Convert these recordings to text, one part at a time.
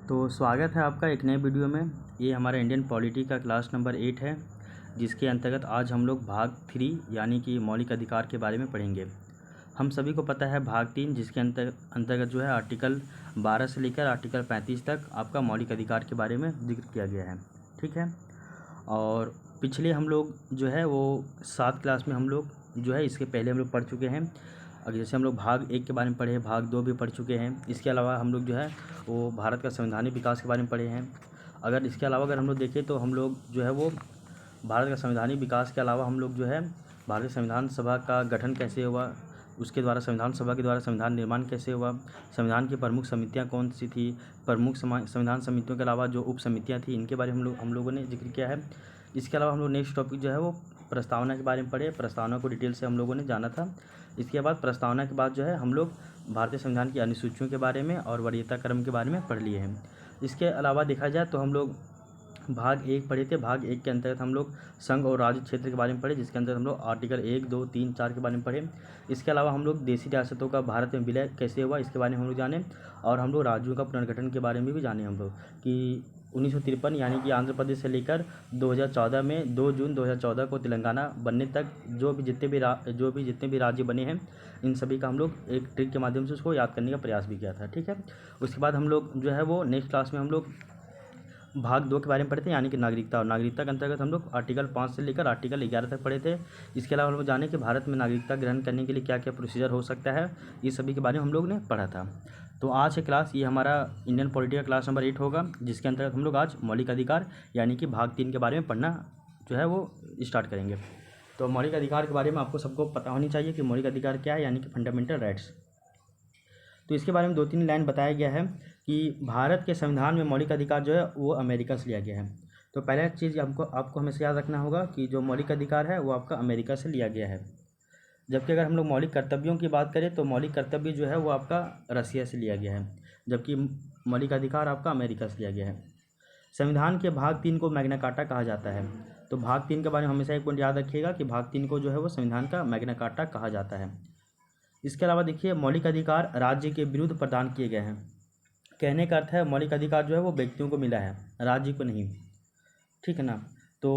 तो स्वागत है आपका एक नए वीडियो में। ये हमारा इंडियन पॉलिटी का क्लास नंबर 8 है, जिसके अंतर्गत आज हम लोग भाग 3 यानी कि मौलिक अधिकार के बारे में पढ़ेंगे। हम सभी को पता है भाग 3 जिसके अंतर्गत जो है आर्टिकल 12 से लेकर आर्टिकल 35 तक आपका मौलिक अधिकार के बारे में जिक्र किया गया है, ठीक है। और पिछले हम लोग जो है वो 7 क्लास में हम लोग जो है इसके पहले हम लोग पढ़ चुके हैं। और जैसे हम लोग भाग 1 के बारे में पढ़े, भाग 2 भी पढ़ चुके हैं। इसके अलावा हम लोग जो है वो भारत का संवैधानिक विकास के बारे में पढ़े हैं। अगर इसके अलावा अगर हम लोग देखें तो हम लोग जो है वो भारत का संवैधानिक विकास के अलावा हम लोग जो है भारतीय संविधान सभा का गठन कैसे हुआ, उसके द्वारा संविधान सभा के द्वारा संविधान निर्माण कैसे हुआ, संविधान की प्रमुख समितियां कौन सी थी, प्रमुख संविधान समितियों के अलावा जो उप समितियाँ थी इनके बारे में हम लोगों ने जिक्र किया है। इसके अलावा हम लोग नेक्स्ट टॉपिक जो है वो प्रस्तावना के बारे में पढ़े। प्रस्तावना को डिटेल से हम लोगों ने जाना था। इसके बाद प्रस्तावना के बाद जो है हम लोग भारतीय संविधान की अनुसूचियों के बारे में और वरीयता क्रम के बारे में पढ़ लिए हैं। इसके अलावा देखा जाए तो हम लोग भाग 1 पढ़े थे। भाग 1 के अंतर्गत हम लोग संघ और राज्य क्षेत्र के बारे में पढ़े, जिसके अंदर हम लोग आर्टिकल 1, 2, 3, 4 के बारे में पढ़े। इसके अलावा हम लोग देशी रियासतों का भारत में विलय कैसे हुआ इसके बारे में हम लोग जाने, और हम लोग राज्यों का पुनर्गठन के बारे में भी जाने हम लोग कि 1953 यानी कि आंध्र प्रदेश से लेकर 2014 में 2 जून 2014 को तेलंगाना बनने तक जो भी जितने भी राज्य बने हैं इन सभी का हम लोग एक ट्रिक के माध्यम से उसको याद करने का प्रयास भी किया था, ठीक है। उसके बाद हम लोग जो है वो नेक्स्ट क्लास में हम लोग भाग 2 के बारे में पढ़े थे, यानी कि नागरिकता। और नागरिकता के अंतर्गत हम लोग आर्टिकल 5 से लेकर आर्टिकल 11 तक पढ़े थे। इसके अलावा हम लोग जाने कि भारत में नागरिकता ग्रहण करने के लिए क्या क्या प्रोसीजर हो सकता है, ये सभी के बारे में हम लोग ने पढ़ा था। तो आज के क्लास ये हमारा इंडियन पॉलिटी का क्लास नंबर 8 होगा, जिसके अंतर्गत हम लोग आज मौलिक अधिकार यानी कि भाग 3 के बारे में पढ़ना जो है वो स्टार्ट करेंगे। तो मौलिक अधिकार के बारे में आपको सबको पता होनी चाहिए कि मौलिक अधिकार क्या है, यानी कि फंडामेंटल राइट्स। तो इसके बारे में 2-3 लाइन बताया गया है कि भारत के संविधान में मौलिक अधिकार जो है वो अमेरिका से लिया गया है। तो पहला चीज़ आपको हमेशा याद रखना होगा कि जो मौलिक अधिकार है वो आपका अमेरिका से लिया गया है। जबकि अगर हम लोग मौलिक कर्तव्यों की बात करें तो मौलिक कर्तव्य जो है वो आपका रसिया से लिया गया है, जबकि मौलिक अधिकार आपका अमेरिका से लिया गया है। संविधान के भाग 3 को मैग्ना कार्टा कहा जाता है। तो भाग 3 के बारे में हमेशा एक पॉइंट याद रखिएगा कि भाग 3 को जो है वो संविधान का मैग्ना कार्टा कहा जाता है। इसके अलावा देखिए मौलिक अधिकार राज्य के विरुद्ध प्रदान किए गए हैं। कहने का अर्थ है मौलिक अधिकार जो है वो व्यक्तियों को मिला है, राज्य को नहीं, ठीक है ना। तो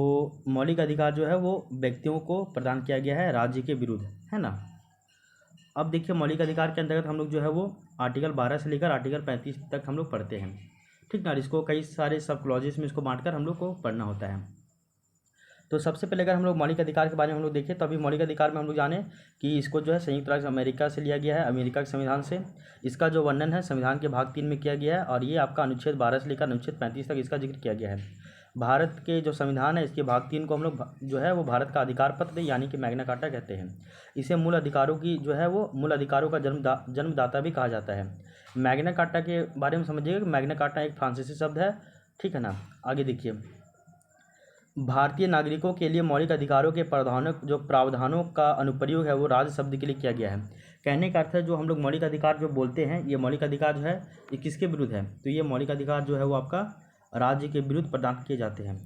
मौलिक अधिकार जो है वो व्यक्तियों को प्रदान किया गया है, राज्य के विरुद्ध, है ना। अब देखिए मौलिक अधिकार के अंतर्गत हम लोग जो है वो आर्टिकल 12 से लेकर आर्टिकल 35 तक हम लोग पढ़ते हैं, ठीक ना। इसको कई सारे सब क्लॉजेस में इसको बांटकर हम लोग को पढ़ना होता है। तो सबसे पहले अगर हम लोग मौलिक अधिकार के बारे में हम लोग देखें तो अभी मौलिक अधिकार में हम लोग जाने कि इसको जो है संयुक्त राज्य अमेरिका से लिया गया है, अमेरिका के संविधान से। इसका जो वर्णन है संविधान के भाग 3 में किया गया है, और ये आपका अनुच्छेद 12 से लेकर अनुच्छेद 35 तक इसका जिक्र किया गया है। भारत के जो संविधान है इसके भाग 3 को हम लोग जो है वो भारत का अधिकार पत्र यानी कि मैग्ना कार्टा कहते हैं। इसे मूल अधिकारों की जो है वो मूल अधिकारों का जन्मदाता भी कहा जाता है। मैग्ना कार्टा के बारे में समझिएगा कि मैग्ना कार्टा एक फ्रांसीसी शब्द है, ठीक है ना। आगे देखिए भारतीय नागरिकों के लिए मौलिक अधिकारों के प्रावधानों का अनुप्रयोग है वो राज्य शब्द के लिए किया गया है। कहने का अर्थ है जो हम लोग मौलिक अधिकार जो बोलते हैं ये मौलिक अधिकार जो है ये किसके विरुद्ध है, तो ये मौलिक अधिकार जो है वो आपका राज्य के विरुद्ध प्रदान किए जाते हैं।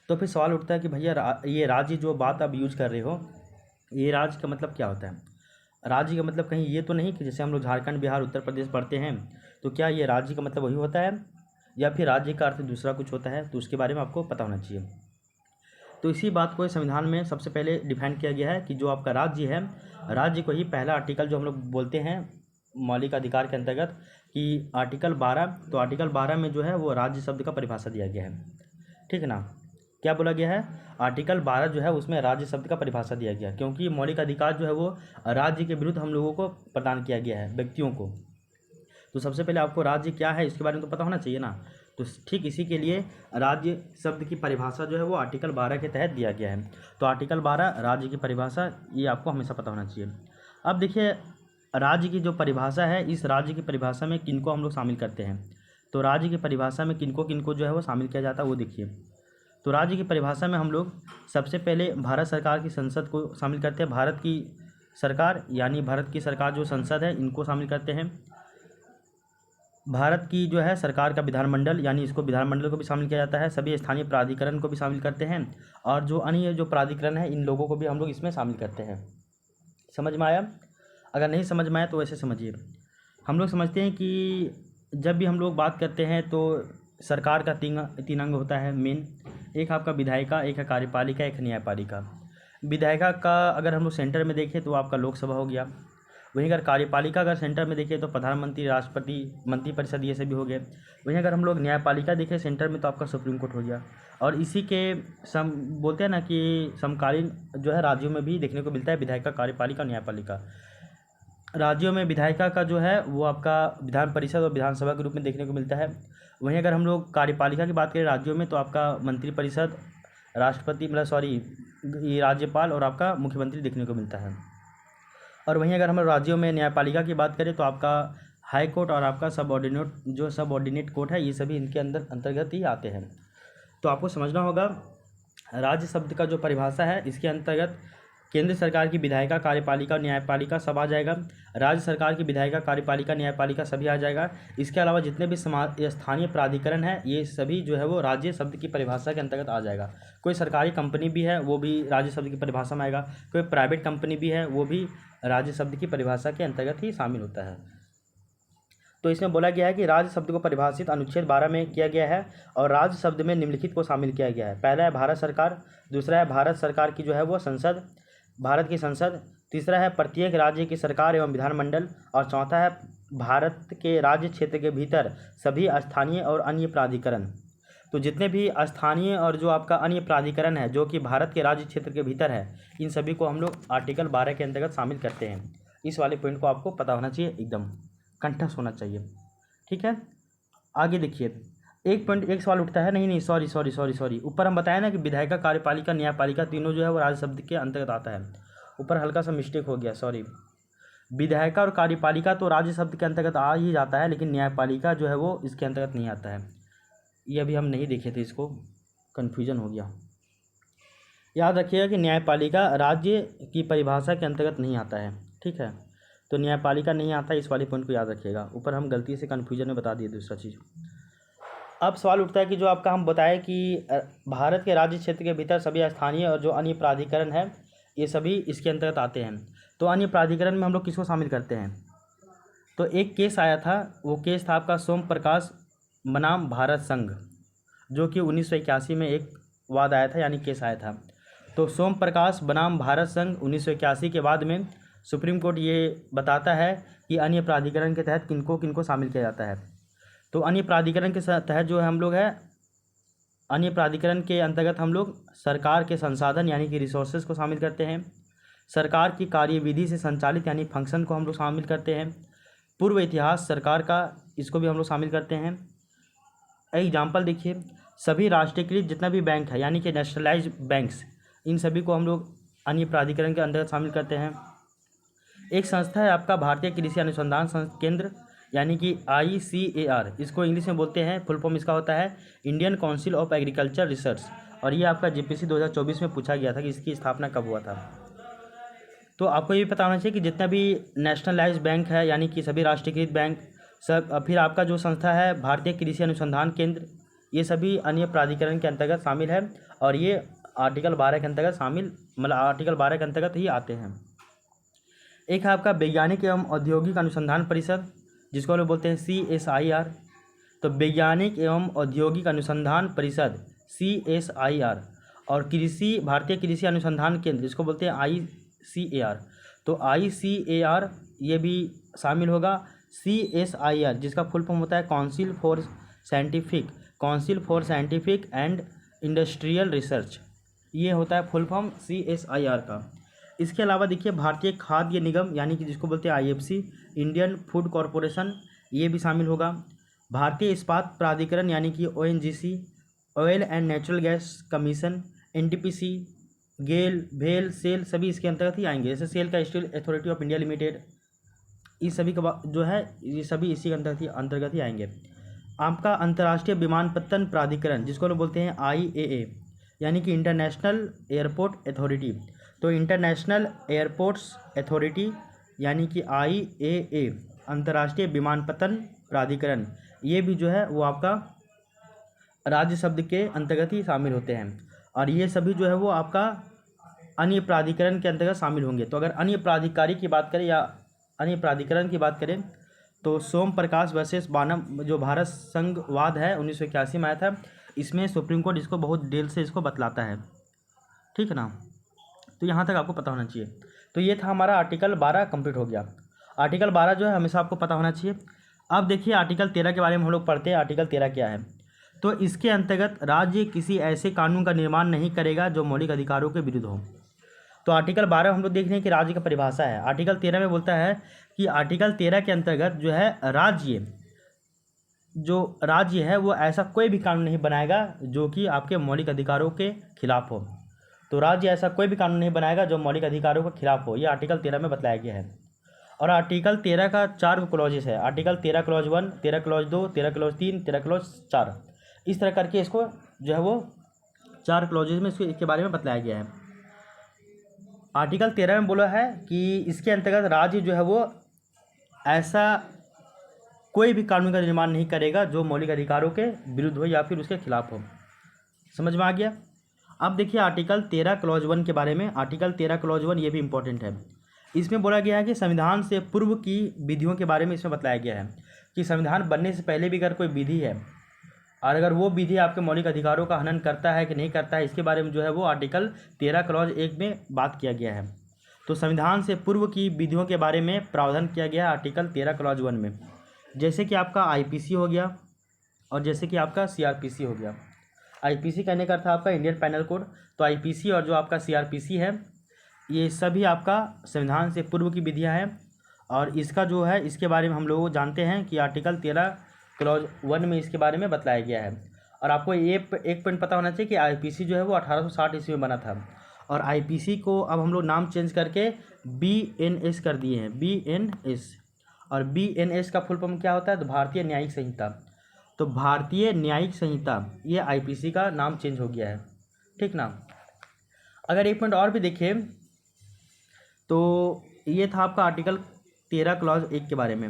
तो फिर सवाल उठता है कि भैया ये राज्य जो बात आप यूज कर रहे हो ये राज्य का मतलब क्या होता है। राज्य का मतलब कहीं ये तो नहीं कि जैसे हम लोग झारखंड, बिहार, उत्तर प्रदेश पढ़ते हैं तो क्या ये राज्य का मतलब वही होता है या फिर राज्य का अर्थ दूसरा कुछ होता है, तो उसके बारे में आपको पता होना चाहिए। तो इसी बात को संविधान में सबसे पहले डिफाइन किया गया है कि जो आपका राज्य है, राज्य को ही पहला आर्टिकल जो हम लोग बोलते हैं मौलिक अधिकार के अंतर्गत कि आर्टिकल 12, तो आर्टिकल 12 में जो है वो राज्य शब्द का परिभाषा दिया गया है, ठीक है ना। क्या बोला गया है, आर्टिकल 12 जो है उसमें राज्य शब्द का परिभाषा दिया गया, क्योंकि मौलिक अधिकार जो है वो राज्य के विरुद्ध हम लोगों को प्रदान किया गया है, व्यक्तियों को। तो सबसे पहले आपको राज्य क्या है इसके बारे में तो पता होना चाहिए ना। तो ठीक इसी के लिए राज्य शब्द की परिभाषा जो है वो आर्टिकल 12 के तहत दिया गया है। तो आर्टिकल 12 राज्य की परिभाषा, ये आपको हमेशा पता होना चाहिए। अब देखिए राज्य की जो परिभाषा है, इस राज्य की परिभाषा में किनको हम लोग शामिल करते हैं, तो राज्य की परिभाषा में किनको किनको जो है वो शामिल किया जाता है वो देखिए। तो राज्य की परिभाषा में हम लोग सबसे पहले भारत सरकार की संसद को शामिल करते हैं। भारत की सरकार यानी भारत की सरकार जो संसद है इनको शामिल करते हैं। भारत की जो है सरकार का विधानमंडल यानी इसको विधानमंडल को भी शामिल किया जाता है। सभी स्थानीय प्राधिकरण को भी शामिल करते हैं, और जो अन्य जो प्राधिकरण है इन लोगों को भी हम लोग इसमें शामिल करते हैं। समझ में आया? अगर नहीं समझ में आया तो वैसे समझिए। हम लोग समझते हैं कि जब भी हम लोग बात करते हैं तो सरकार का तीन अंग होता है मेन। एक आपका विधायिका, एक है कार्यपालिका, एक है न्यायपालिका। विधायिका का अगर हम लोग सेंटर में देखें तो आपका लोकसभा हो गया। वहीं अगर कार्यपालिका अगर सेंटर में देखें तो प्रधानमंत्री, राष्ट्रपति, मंत्रिपरिषद, ये सभी हो गए। वहीं अगर हम लोग न्यायपालिका देखें सेंटर में तो आपका सुप्रीम कोर्ट हो गया। और इसी के बोलते हैं ना कि समकालीन जो है राज्यों में भी देखने को मिलता है विधायिका, कार्यपालिका, न्यायपालिका। राज्यों में विधायिका का जो है वो आपका विधान परिषद और विधानसभा के रूप में देखने को मिलता है। वहीं अगर हम लोग कार्यपालिका की बात करें राज्यों में तो आपका मंत्रिपरिषद, राष्ट्रपति ये राज्यपाल और आपका मुख्यमंत्री देखने को मिलता है। और वहीं अगर हम राज्यों में न्यायपालिका की बात करें तो आपका हाई कोर्ट और आपका सबऑर्डिनेट कोर्ट है, ये सभी इनके अंतर्गत ही आते हैं। तो आपको समझना होगा राज्य शब्द का जो परिभाषा है इसके अंतर्गत केंद्र सरकार की विधायिका, कार्यपालिका और न्यायपालिका सब आ जाएगा। राज्य सरकार की विधायिका, कार्यपालिका, न्यायपालिका सभी आ जाएगा। इसके अलावा जितने भी स्थानीय प्राधिकरण है ये सभी जो है वो राज्य शब्द की परिभाषा के अंतर्गत आ जाएगा। कोई सरकारी कंपनी भी है वो भी राज्य शब्द की परिभाषा में आएगा। कोई प्राइवेट कंपनी भी है वो भी राज्य शब्द की परिभाषा के अंतर्गत ही शामिल होता है। तो इसमें बोला गया है कि राज्य शब्द को परिभाषित अनुच्छेद 12 में किया गया है और राज्य शब्द में निम्नलिखित को शामिल किया गया है। पहला है भारत सरकार, दूसरा है भारत सरकार की जो है वो संसद, भारत की संसद, तीसरा है प्रत्येक राज्य की सरकार एवं विधानमंडल, और चौथा है भारत के राज्य क्षेत्र के भीतर सभी स्थानीय और अन्य प्राधिकरण। तो जितने भी स्थानीय और जो आपका अन्य प्राधिकरण है जो कि भारत के राज्य क्षेत्र के भीतर है, इन सभी को हम लोग आर्टिकल 12 के अंतर्गत शामिल करते हैं। इस वाले पॉइंट को आपको पता होना चाहिए, एकदम कंठस्थ होना चाहिए। ठीक है, आगे देखिए एक सवाल उठता है, नहीं सॉरी, ऊपर हम बताया ना कि विधायिका, कार्यपालिका, न्यायपालिका तीनों जो है वो राज्य शब्द के अंतर्गत आता है। ऊपर हल्का सा मिस्टेक हो गया, सॉरी। विधायिका और कार्यपालिका तो राज्य शब्द के अंतर्गत आ ही जाता है, लेकिन न्यायपालिका जो है वो इसके अंतर्गत नहीं आता है। ये अभी हम नहीं देखे थे, इसको कन्फ्यूजन हो गया। याद रखिएगा कि न्यायपालिका राज्य की परिभाषा के अंतर्गत नहीं आता है। ठीक है, तो न्यायपालिका नहीं आता, इस वाले पॉइंट को याद रखिएगा। ऊपर हम गलती से कन्फ्यूजन में बता दिए दूसरा चीज़। अब सवाल उठता है कि जो आपका हम बताए कि भारत के राज्य क्षेत्र के भीतर सभी स्थानीय और जो अन्य प्राधिकरण है ये सभी इसके अंतर्गत आते हैं। तो अन्य प्राधिकरण में हम लोग किसको शामिल करते हैं? तो एक केस आया था, वो केस था आपका सोम प्रकाश बनाम भारत संघ, जो कि 1981 में एक वाद आया था, यानी केस आया था। तो सोम प्रकाश बनाम भारत संघ 1981 के बाद में सुप्रीम कोर्ट ये बताता है कि अन्य प्राधिकरण के तहत किनको किनको शामिल किया जाता है। तो अन्य प्राधिकरण के तहत जो है हम लोग है, अन्य प्राधिकरण के अंतर्गत हम लोग सरकार के संसाधन यानी कि रिसोर्सेज को शामिल करते हैं। सरकार की कार्यविधि से संचालित यानी फंक्शन को हम लोग शामिल करते हैं। पूर्व इतिहास सरकार का, इसको भी हम लोग शामिल करते हैं। एग्जाम्पल देखिए, सभी राष्ट्रीयकृत जितना भी बैंक है यानी कि नेशनलाइज बैंक्स, इन सभी को हम लोग अन्य प्राधिकरण के अंतर्गत शामिल करते हैं। एक संस्था है आपका भारतीय कृषि अनुसंधान केंद्र यानी कि ICAR, इसको इंग्लिश में बोलते हैं, फुल फॉर्म इसका होता है Indian council of agriculture research. और ये आपका JPSC 2024 में पूछा गया था कि इसकी स्थापना कब हुआ था। तो आपको ये भी पता होना चाहिए कि जितना भी नेशनलाइज बैंक है यानी कि सभी राष्ट्रीयकृत बैंक सब, फिर आपका जो संस्था है भारतीय कृषि अनुसंधान केंद्र, ये सभी अन्य प्राधिकरण के अंतर्गत शामिल है और ये आर्टिकल 12 के अंतर्गत शामिल, मतलब आर्टिकल 12 के अंतर्गत ही आते हैं। एक है आपका वैज्ञानिक एवं औद्योगिक अनुसंधान परिषद, जिसको हम लोग बोलते हैं CSIR। तो वैज्ञानिक एवं औद्योगिक अनुसंधान परिषद CSIR, और भारतीय कृषि अनुसंधान केंद्र, इसको बोलते हैं ICAR। तो ICAR ये भी शामिल होगा। CSIR जिसका फुल फॉर्म होता है council for scientific and industrial research, ये होता है फुल फॉर्म CSIR का। इसके अलावा देखिए भारतीय खाद्य निगम यानी कि जिसको बोलते हैं IFC, इंडियन फूड कॉरपोरेशन, ये भी शामिल होगा। भारतीय इस्पात प्राधिकरण यानी कि ONGC, oil and natural gas commission, NTPC, गेल, भेल, सेल, सभी इसके अंतर्गत ही आएंगे। जैसे सेल का steel authority of India limited, इस सभी का जो है ये सभी इसी के अंतर्गत ही आएंगे। आपका अंतर्राष्ट्रीय विमानपत्तन प्राधिकरण जिसको लोग बोलते हैं IAA यानी कि इंटरनेशनल एयरपोर्ट अथॉरिटी। तो इंटरनेशनल एयरपोर्ट्स अथॉरिटी यानी कि IAA, अंतर्राष्ट्रीय विमानपत्तन प्राधिकरण, ये भी जो है वो आपका राज्य शब्द के अंतर्गत ही शामिल होते हैं और ये सभी जो है वो आपका अन्य प्राधिकरण के अंतर्गत शामिल होंगे। तो अगर अन्य प्राधिकारी की बात करें या अन्य प्राधिकरण की बात करें तो सोम प्रकाश वर्सेस बानम जो भारत संघवाद है 1981 में आया था, इसमें सुप्रीम कोर्ट इसको बहुत डिटेल से इसको बतलाता है, ठीक है ना। तो यहाँ तक आपको पता होना चाहिए। तो ये था हमारा आर्टिकल 12 कंप्लीट हो गया। आर्टिकल 12 जो है हमेशा आपको पता होना चाहिए। अब देखिए आर्टिकल 13 के बारे में हम लोग पढ़ते हैं। आर्टिकल 13 क्या है? तो इसके अंतर्गत राज्य किसी ऐसे कानून का निर्माण नहीं करेगा जो मौलिक अधिकारों के विरुद्ध हो। तो आर्टिकल 12 हम लोग देख रहे हैं कि राज्य का परिभाषा है। आर्टिकल 13 में बोलता है कि आर्टिकल 13 के अंतर्गत जो है राज्य है वो ऐसा कोई भी कानून नहीं बनाएगा जो कि आपके मौलिक अधिकारों के खिलाफ हो। तो राज्य ऐसा कोई भी कानून नहीं बनाएगा जो मौलिक अधिकारों के खिलाफ हो, ये आर्टिकल 13 में बताया गया है। और आर्टिकल 13 का 4 क्लॉजेस है। Article 13 clause 1, 13 clause 2, 13 clause 3, 13 clause 4, इस तरह करके इसको जो है वो 4 क्लॉजेज में इसके बारे में बताया गया है। आर्टिकल 13 में बोला है कि इसके अंतर्गत राज्य जो है वो ऐसा कोई भी कानून का निर्माण नहीं करेगा जो मौलिक अधिकारों के विरुद्ध हो या फिर उसके खिलाफ हो। समझ में आ गया? अब देखिए आर्टिकल 13 क्लॉज 1 के बारे में। आर्टिकल 13 क्लॉज 1 ये भी इंपॉर्टेंट है। इसमें बोला गया है कि संविधान से पूर्व की विधियों के बारे में इसमें बताया गया है कि संविधान बनने से पहले भी अगर कोई विधि है और अगर वो विधि आपके मौलिक अधिकारों का हनन करता है कि नहीं करता है, इसके बारे में जो है वो आर्टिकल 13 क्लॉज 1 में बात किया गया है। तो संविधान से पूर्व की विधियों के बारे में प्रावधान किया गया है आर्टिकल 13 क्लॉज 1 में। जैसे कि आपका आईपीसी हो गया और जैसे कि आपका सीआरपीसी हो गया। आईपीसी कहने का अर्थ आपका इंडियन पैनल कोड। तो आईपीसी और जो आपका सीआरपीसी है ये सभी आपका संविधान से पूर्व की विधियां हैं। और इसका जो है इसके बारे में हम लोग जानते हैं कि आर्टिकल 13 क्लॉज 1 में इसके बारे में बताया गया है। और आपको ये एक पॉइंट पता होना चाहिए कि आईपीसी जो है वो 1860 ईस्वी में बना था। और आईपीसी को अब हम लोग नाम चेंज करके बीएनएस कर दिए हैं, बीएनएस। और बीएनएस का फुल फॉर्म क्या होता है? तो भारतीय न्यायिक संहिता। तो भारतीय न्यायिक संहिता ये आईपीसी का नाम चेंज हो गया है, ठीक ना। अगर एक पॉइंट और भी देखें तो ये था आपका आर्टिकल 13 क्लॉज 1 के बारे में।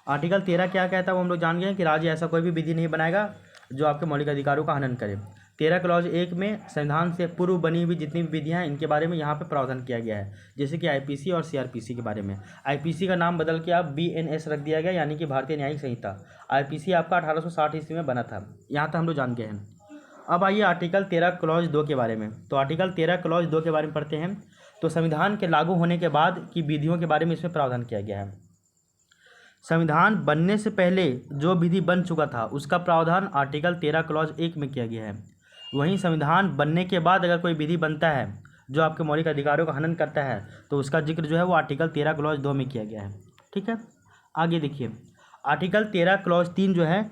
आर्टिकल 13 क्या कहता है वो हम लोग जान गए हैं कि राज्य ऐसा कोई भी विधि नहीं बनाएगा जो आपके मौलिक अधिकारों का हनन करे। 13 क्लॉज 1 में संविधान से पूर्व बनी हुई जितनी भी विधियां हैं इनके बारे में यहाँ पे प्रावधान किया गया है, जैसे कि आईपीसी और सीआरपीसी के बारे में। आईपीसी का नाम बदल के आप बीएनएस रख दिया गया, यानी कि भारतीय न्यायिक संहिता। आईपीसी आपका 1860 ईस्वी में बना था। यहाँ तक हम लोग जान गए हैं। अब आइए आर्टिकल 13 क्लॉज 2 के बारे में। तो आर्टिकल 13 क्लॉज 2 के बारे में पढ़ते हैं। तो संविधान के लागू होने के बाद की विधियों के बारे में इसमें प्रावधान किया गया है। संविधान बनने से पहले जो विधि बन चुका था उसका प्रावधान आर्टिकल 13 क्लॉज 1 में किया गया है। वहीं संविधान बनने के बाद अगर कोई विधि बनता है जो आपके मौलिक अधिकारों का हनन करता है तो उसका जिक्र जो है वो आर्टिकल 13 क्लॉज 2 में किया गया है, ठीक है। आगे देखिए आर्टिकल 13 क्लॉज 3 जो है,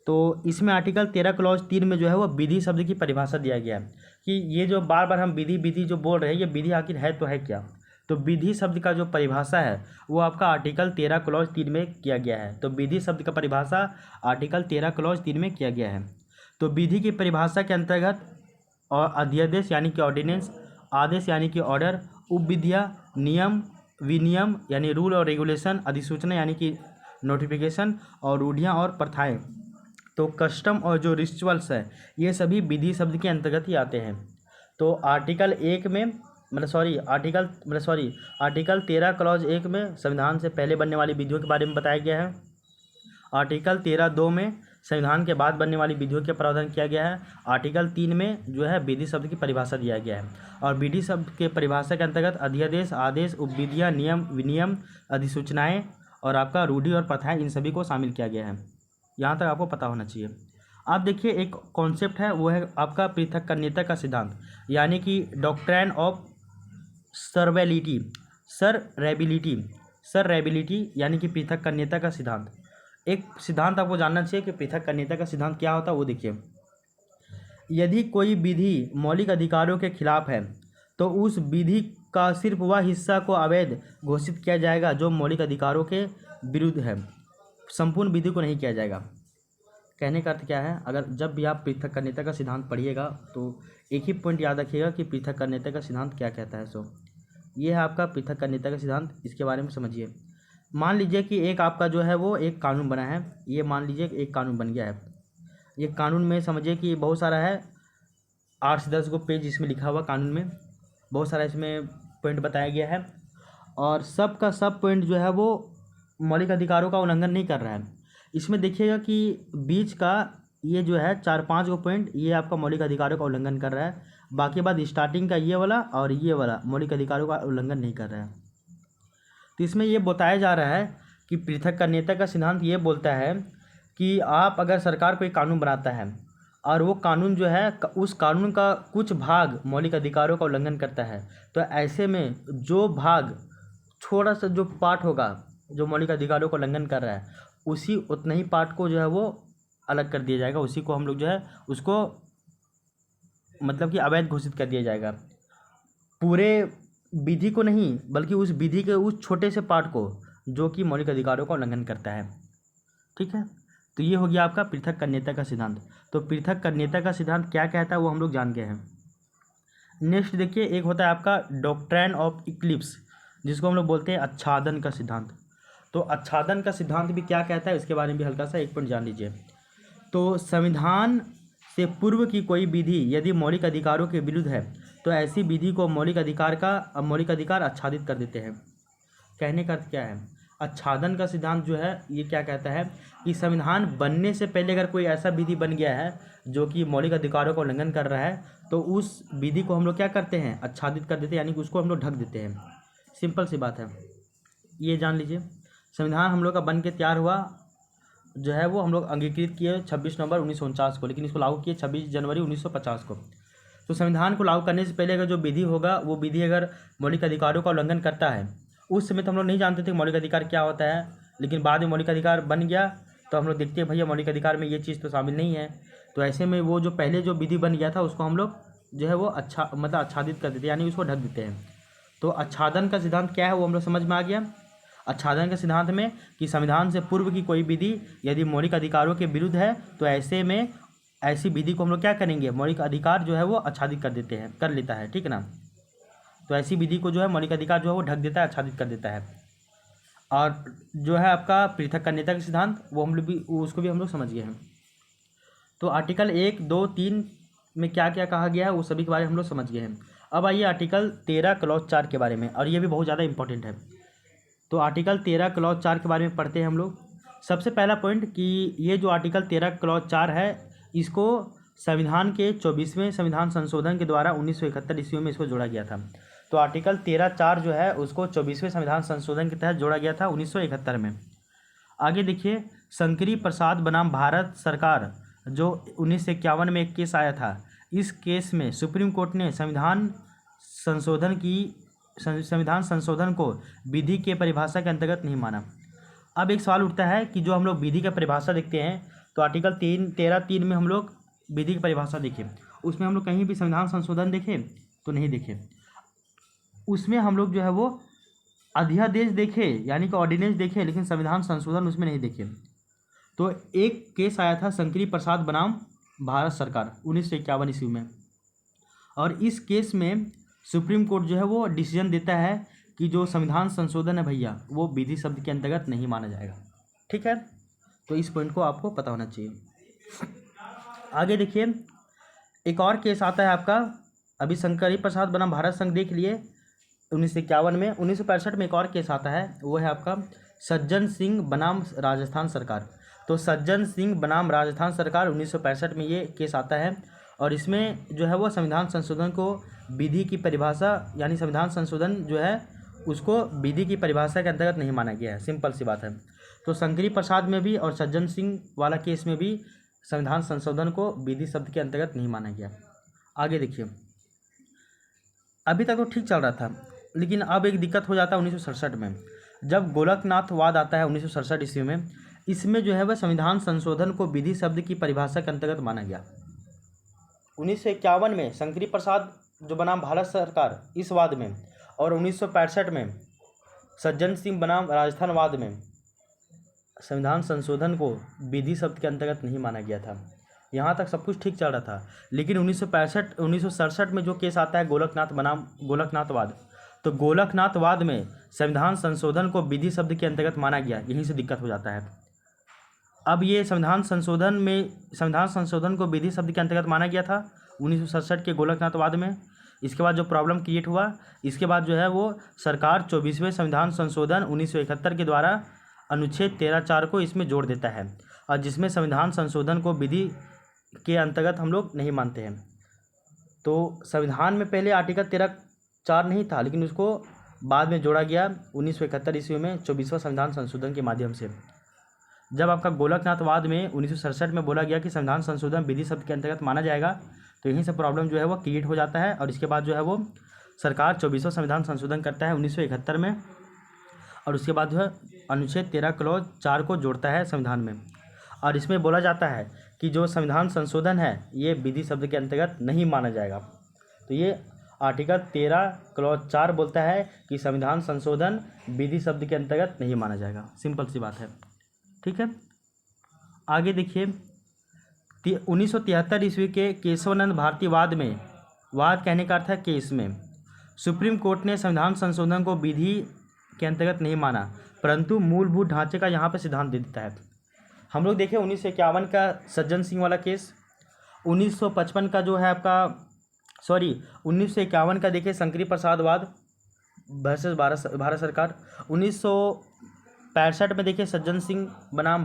तो इसमें आर्टिकल 13 क्लॉज 3 में जो है वो विधि शब्द की परिभाषा दिया गया है कि ये जो बार बार हम विधि विधि जो बोल रहे हैं ये विधि आखिर है तो है क्या। तो विधि शब्द का जो परिभाषा है वो आपका आर्टिकल 13 क्लॉज 3 में किया गया है। तो विधि शब्द का परिभाषा आर्टिकल 13 क्लॉज 3 में किया गया है। तो विधि की परिभाषा के अंतर्गत और अध्यादेश यानी कि ऑर्डिनेंस, आदेश यानी कि ऑर्डर, उपविधियाँ, नियम, विनियम यानी रूल और रेगुलेशन, अधिसूचना यानी कि नोटिफिकेशन, और रूढ़ियाँ और प्रथाएँ, तो कस्टम और जो रिचुअल्स है ये सभी विधि शब्द के अंतर्गत ही आते हैं। तो आर्टिकल 1 में आर्टिकल 13 क्लॉज 1 में संविधान से पहले बनने वाली विधियों के बारे में बताया गया है। आर्टिकल 13(2) में संविधान के बाद बनने वाली विधियों के प्रावधान किया गया है। आर्टिकल 3 में जो है विधि शब्द की परिभाषा दिया गया है। और विधि शब्द के परिभाषा के अंतर्गत अध्यादेश, आदेश, उपविधियाँ, नियम, विनियम, अधिसूचनाएँ और आपका रूढ़ि और प्रथाएँ इन सभी को शामिल किया गया है। यहाँ तक आपको पता होना चाहिए। आप देखिए एक कॉन्सेप्ट है वो है आपका पृथक्करणीयता का सिद्धांत, यानी कि डॉक्ट्राइन ऑफ सर्वैबिलिटी यानी कि पृथक्करणीयता का सिद्धांत। एक सिद्धांत आपको जानना चाहिए कि पृथक्करणीयता का सिद्धांत क्या होता है वो देखिए। यदि कोई विधि मौलिक अधिकारों के खिलाफ है तो उस विधि का सिर्फ वह हिस्सा को अवैध घोषित किया जाएगा जो मौलिक अधिकारों के विरुद्ध है, संपूर्ण विधि को नहीं किया जाएगा। कहने का अर्थ क्या है, अगर जब भी आप पृथक्करणीयता का सिद्धांत पढ़िएगा तो एक ही पॉइंट याद रखिएगा कि पृथक्करणीयता का सिद्धांत क्या कहता है। सो ये है आपका पृथक्करणीयता का सिद्धांत, इसके बारे में समझिए। मान लीजिए कि एक आपका जो है वो एक कानून बना है, ये मान लीजिए एक कानून बन गया है। ये कानून में समझिए कि बहुत सारा है, 8 से 10 गो पेज इसमें लिखा हुआ कानून में, बहुत सारा इसमें पॉइंट बताया गया है। और सब का सब पॉइंट जो है वो मौलिक अधिकारों का उल्लंघन नहीं कर रहा है। इसमें देखिएगा कि बीच का ये जो है 4-5 गो पॉइंट ये आपका मौलिक अधिकारों का उल्लंघन कर रहा है, बाकी बाद स्टार्टिंग का ये वाला और ये वाला मौलिक अधिकारों का उल्लंघन नहीं कर रहा है। तो इसमें ये बताया जा रहा है कि पृथक्करणीयता का सिद्धांत ये बोलता है कि आप अगर सरकार कोई कानून बनाता है और वो कानून जो है उस कानून का कुछ भाग मौलिक अधिकारों का उल्लंघन करता है, तो ऐसे में जो भाग थोड़ा सा जो पार्ट होगा जो मौलिक अधिकारों का उल्लंघन कर रहा है, उसी उतना ही पार्ट को जो है वो अलग कर दिया जाएगा, उसी को हम लोग जो है उसको मतलब कि अवैध घोषित कर दिया जाएगा। पूरे विधि को नहीं बल्कि उस विधि के उस छोटे से पार्ट को जो कि मौलिक अधिकारों का उल्लंघन करता है। ठीक है, तो ये हो गया आपका पृथक्करणीयता का सिद्धांत। तो पृथक्करणीयता का सिद्धांत क्या कहता है वो हम लोग जान गए हैं। नेक्स्ट देखिए, एक होता है आपका डॉक्ट्रिन ऑफ इक्लिप्स, जिसको हम लोग बोलते हैं आच्छादन का सिद्धांत। तो आच्छादन का सिद्धांत भी क्या कहता है इसके बारे में भी हल्का सा एक पॉइंट जान लीजिए। तो संविधान से पूर्व की कोई विधि यदि मौलिक अधिकारों के विरुद्ध है तो ऐसी विधि को मौलिक अधिकार आच्छादित कर देते हैं। कहने का अर्थ क्या है, आच्छादन का सिद्धांत जो है ये क्या कहता है कि संविधान बनने से पहले अगर कोई ऐसा विधि बन गया है जो कि मौलिक अधिकारों का उल्लंघन कर रहा है, तो उस विधि को हम लोग क्या करते हैं, आच्छादित कर देते हैं, यानी कि उसको हम लोग ढक देते हैं। सिंपल सी बात है, ये जान लीजिए। संविधान हम लोग का बन के तैयार हुआ जो है वो हम लोग अंगीकृत किए 26 नवंबर 1949 को, लेकिन इसको लागू किए 26 जनवरी 1950 को। तो संविधान को लागू करने से पहले अगर जो विधि होगा वो विधि अगर मौलिक अधिकारों का उल्लंघन करता है, उस समय तो हम लोग नहीं जानते थे मौलिक अधिकार क्या होता है, लेकिन बाद में मौलिक अधिकार बन गया तो हम लोग देखते हैं भैया मौलिक अधिकार में ये चीज़ तो शामिल नहीं है। तो ऐसे में वो जो पहले जो विधि बन गया था उसको हम लोग जो है वो आच्छादित कर देते हैं, यानी उसको ढक देते हैं। तो आच्छादन का सिद्धांत क्या है वो हम लोग समझ में आ गया। आच्छादन के सिद्धांत में कि संविधान से पूर्व की कोई विधि यदि मौलिक अधिकारों के विरुद्ध है तो ऐसे में ऐसी विधि को हम लोग क्या करेंगे, मौलिक अधिकार जो है वो आच्छादित कर लेता है। ठीक है ना, तो ऐसी विधि को जो है मौलिक अधिकार जो है वो ढक देता है, आच्छादित कर देता है। और जो है आपका पृथक्करणीयता का सिद्धांत वो हम लोग भी उसको भी हम लोग समझ गए हैं। तो आर्टिकल 1, 2, 3 में क्या क्या कहा गया है वो सभी के बारे में हम लोग समझ गए हैं। अब आइए आर्टिकल 13 क्लॉज 4 के बारे में, और ये भी बहुत ज़्यादा इंपॉर्टेंट है। तो आर्टिकल 13 क्लॉज 4 के बारे में पढ़ते हैं हम लोग। सबसे पहला पॉइंट कि ये जो आर्टिकल 13 क्लॉज 4 है इसको संविधान के 24वें संविधान संशोधन के द्वारा 1971 ईस्वी में इसको जोड़ा गया था। तो आर्टिकल 13(4) जो है उसको 24वें संविधान संशोधन के तहत जोड़ा गया था 1971 में। आगे देखिए, शंकरी प्रसाद बनाम भारत सरकार जो 1951 में एक केस आया था, इस केस में सुप्रीम कोर्ट ने संविधान संशोधन को विधि के परिभाषा के अंतर्गत नहीं माना। अब एक सवाल उठता है कि जो हम लोग विधि का परिभाषा देखते हैं तो आर्टिकल 13(3) में हम लोग विधि की परिभाषा देखें, उसमें हम लोग कहीं भी संविधान संशोधन देखें तो नहीं देखें। उसमें हम लोग जो है वो अध्यादेश देखे यानी कि ऑर्डिनेंस देखे, लेकिन संविधान संशोधन उसमें नहीं देखे। तो एक केस आया था शंकरी प्रसाद बनाम भारत सरकार 1951 ईस्वी में, और इस केस में सुप्रीम कोर्ट जो है वो डिसीजन देता है कि जो संविधान संशोधन है भैया वो विधि शब्द के अंतर्गत नहीं माना जाएगा। ठीक है, तो इस पॉइंट को आपको पता होना चाहिए। आगे देखिए, एक और केस आता है आपका, अभी शंकरी प्रसाद बनाम भारत संघ देख लिए 1951 में। 1965 में एक और केस आता है, वो है आपका सज्जन सिंह बनाम राजस्थान सरकार। तो सज्जन सिंह बनाम राजस्थान सरकार 1965 में ये केस आता है, और इसमें जो है वो संविधान संशोधन को विधि की परिभाषा यानी संविधान संशोधन जो है उसको विधि की परिभाषा के अंतर्गत नहीं माना गया है। सिंपल सी बात है। तो शंकरी प्रसाद में भी और सज्जन सिंह वाला केस में भी संविधान संशोधन को विधि शब्द के अंतर्गत नहीं माना गया। आगे देखिए, अभी तक तो ठीक चल रहा था, लेकिन अब एक दिक्कत हो जाता है 1967 में, जब गोलकनाथवाद आता है 1967 ईस्वी में। इसमें जो है वह संविधान संशोधन को विधि शब्द की परिभाषा के अंतर्गत माना गया। 1951 में शंकरी प्रसाद जो बनाम भारत सरकार इस वाद में, और 1965 में सज्जन सिंह बनाम राजस्थान वाद में संविधान संशोधन को विधि शब्द के अंतर्गत नहीं माना गया था। यहाँ तक सब कुछ ठीक चल रहा था, लेकिन 1967 में जो केस आता है गोलकनाथ बनाम गोलकनाथवाद, तो गोलकनाथवाद में संविधान संशोधन को विधि शब्द के अंतर्गत माना गया। यहीं से दिक्कत हो जाता है। अब ये संविधान संशोधन को विधि शब्द के अंतर्गत माना गया था 1967 के गोलकनाथवाद में। इसके बाद जो प्रॉब्लम क्रिएट हुआ, इसके बाद जो है वो सरकार 24वें संविधान संशोधन 1971 के द्वारा अनुच्छेद 13(4) को इसमें जोड़ देता है, और जिसमें संविधान संशोधन को विधि के अंतर्गत हम लोग नहीं मानते हैं। तो संविधान में पहले आर्टिकल 13(4) नहीं था, लेकिन उसको बाद में जोड़ा गया 1971 ईस्वी में 24वां संविधान संशोधन के माध्यम से। जब आपका गोलकनाथवाद में 1967 में बोला गया कि संविधान संशोधन विधि शब्द के अंतर्गत माना जाएगा, तो यहीं से प्रॉब्लम जो है वो क्रिएट हो जाता है, और इसके बाद जो है वो सरकार 24वां संविधान संशोधन करता है 1971 में, और उसके बाद जो है अनुच्छेद 13 क्लॉज 4 को जोड़ता है संविधान में, और इसमें बोला जाता है कि जो संविधान संशोधन है ये विधि शब्द के अंतर्गत नहीं माना जाएगा। तो ये आर्टिकल 13 क्लॉज 4 बोलता है कि संविधान संशोधन विधि शब्द के अंतर्गत नहीं माना जाएगा। सिंपल सी बात है, ठीक है। आगे देखिए 1973 ईस्वी के केशवानंद भारती वाद में, वाद कहने का अर्थ है केस में, सुप्रीम कोर्ट ने संविधान संशोधन को विधि के अंतर्गत नहीं माना, परंतु मूलभूत ढांचे का यहाँ पे सिद्धांत दे देता है। हम लोग देखें 1951 का सज्जन सिंह वाला केस, 1955 का जो है आपका 1951 का देखिए शंकरी प्रसाद वाद वर्सेस भारत सरकार, 1965 में देखिए सज्जन सिंह बनाम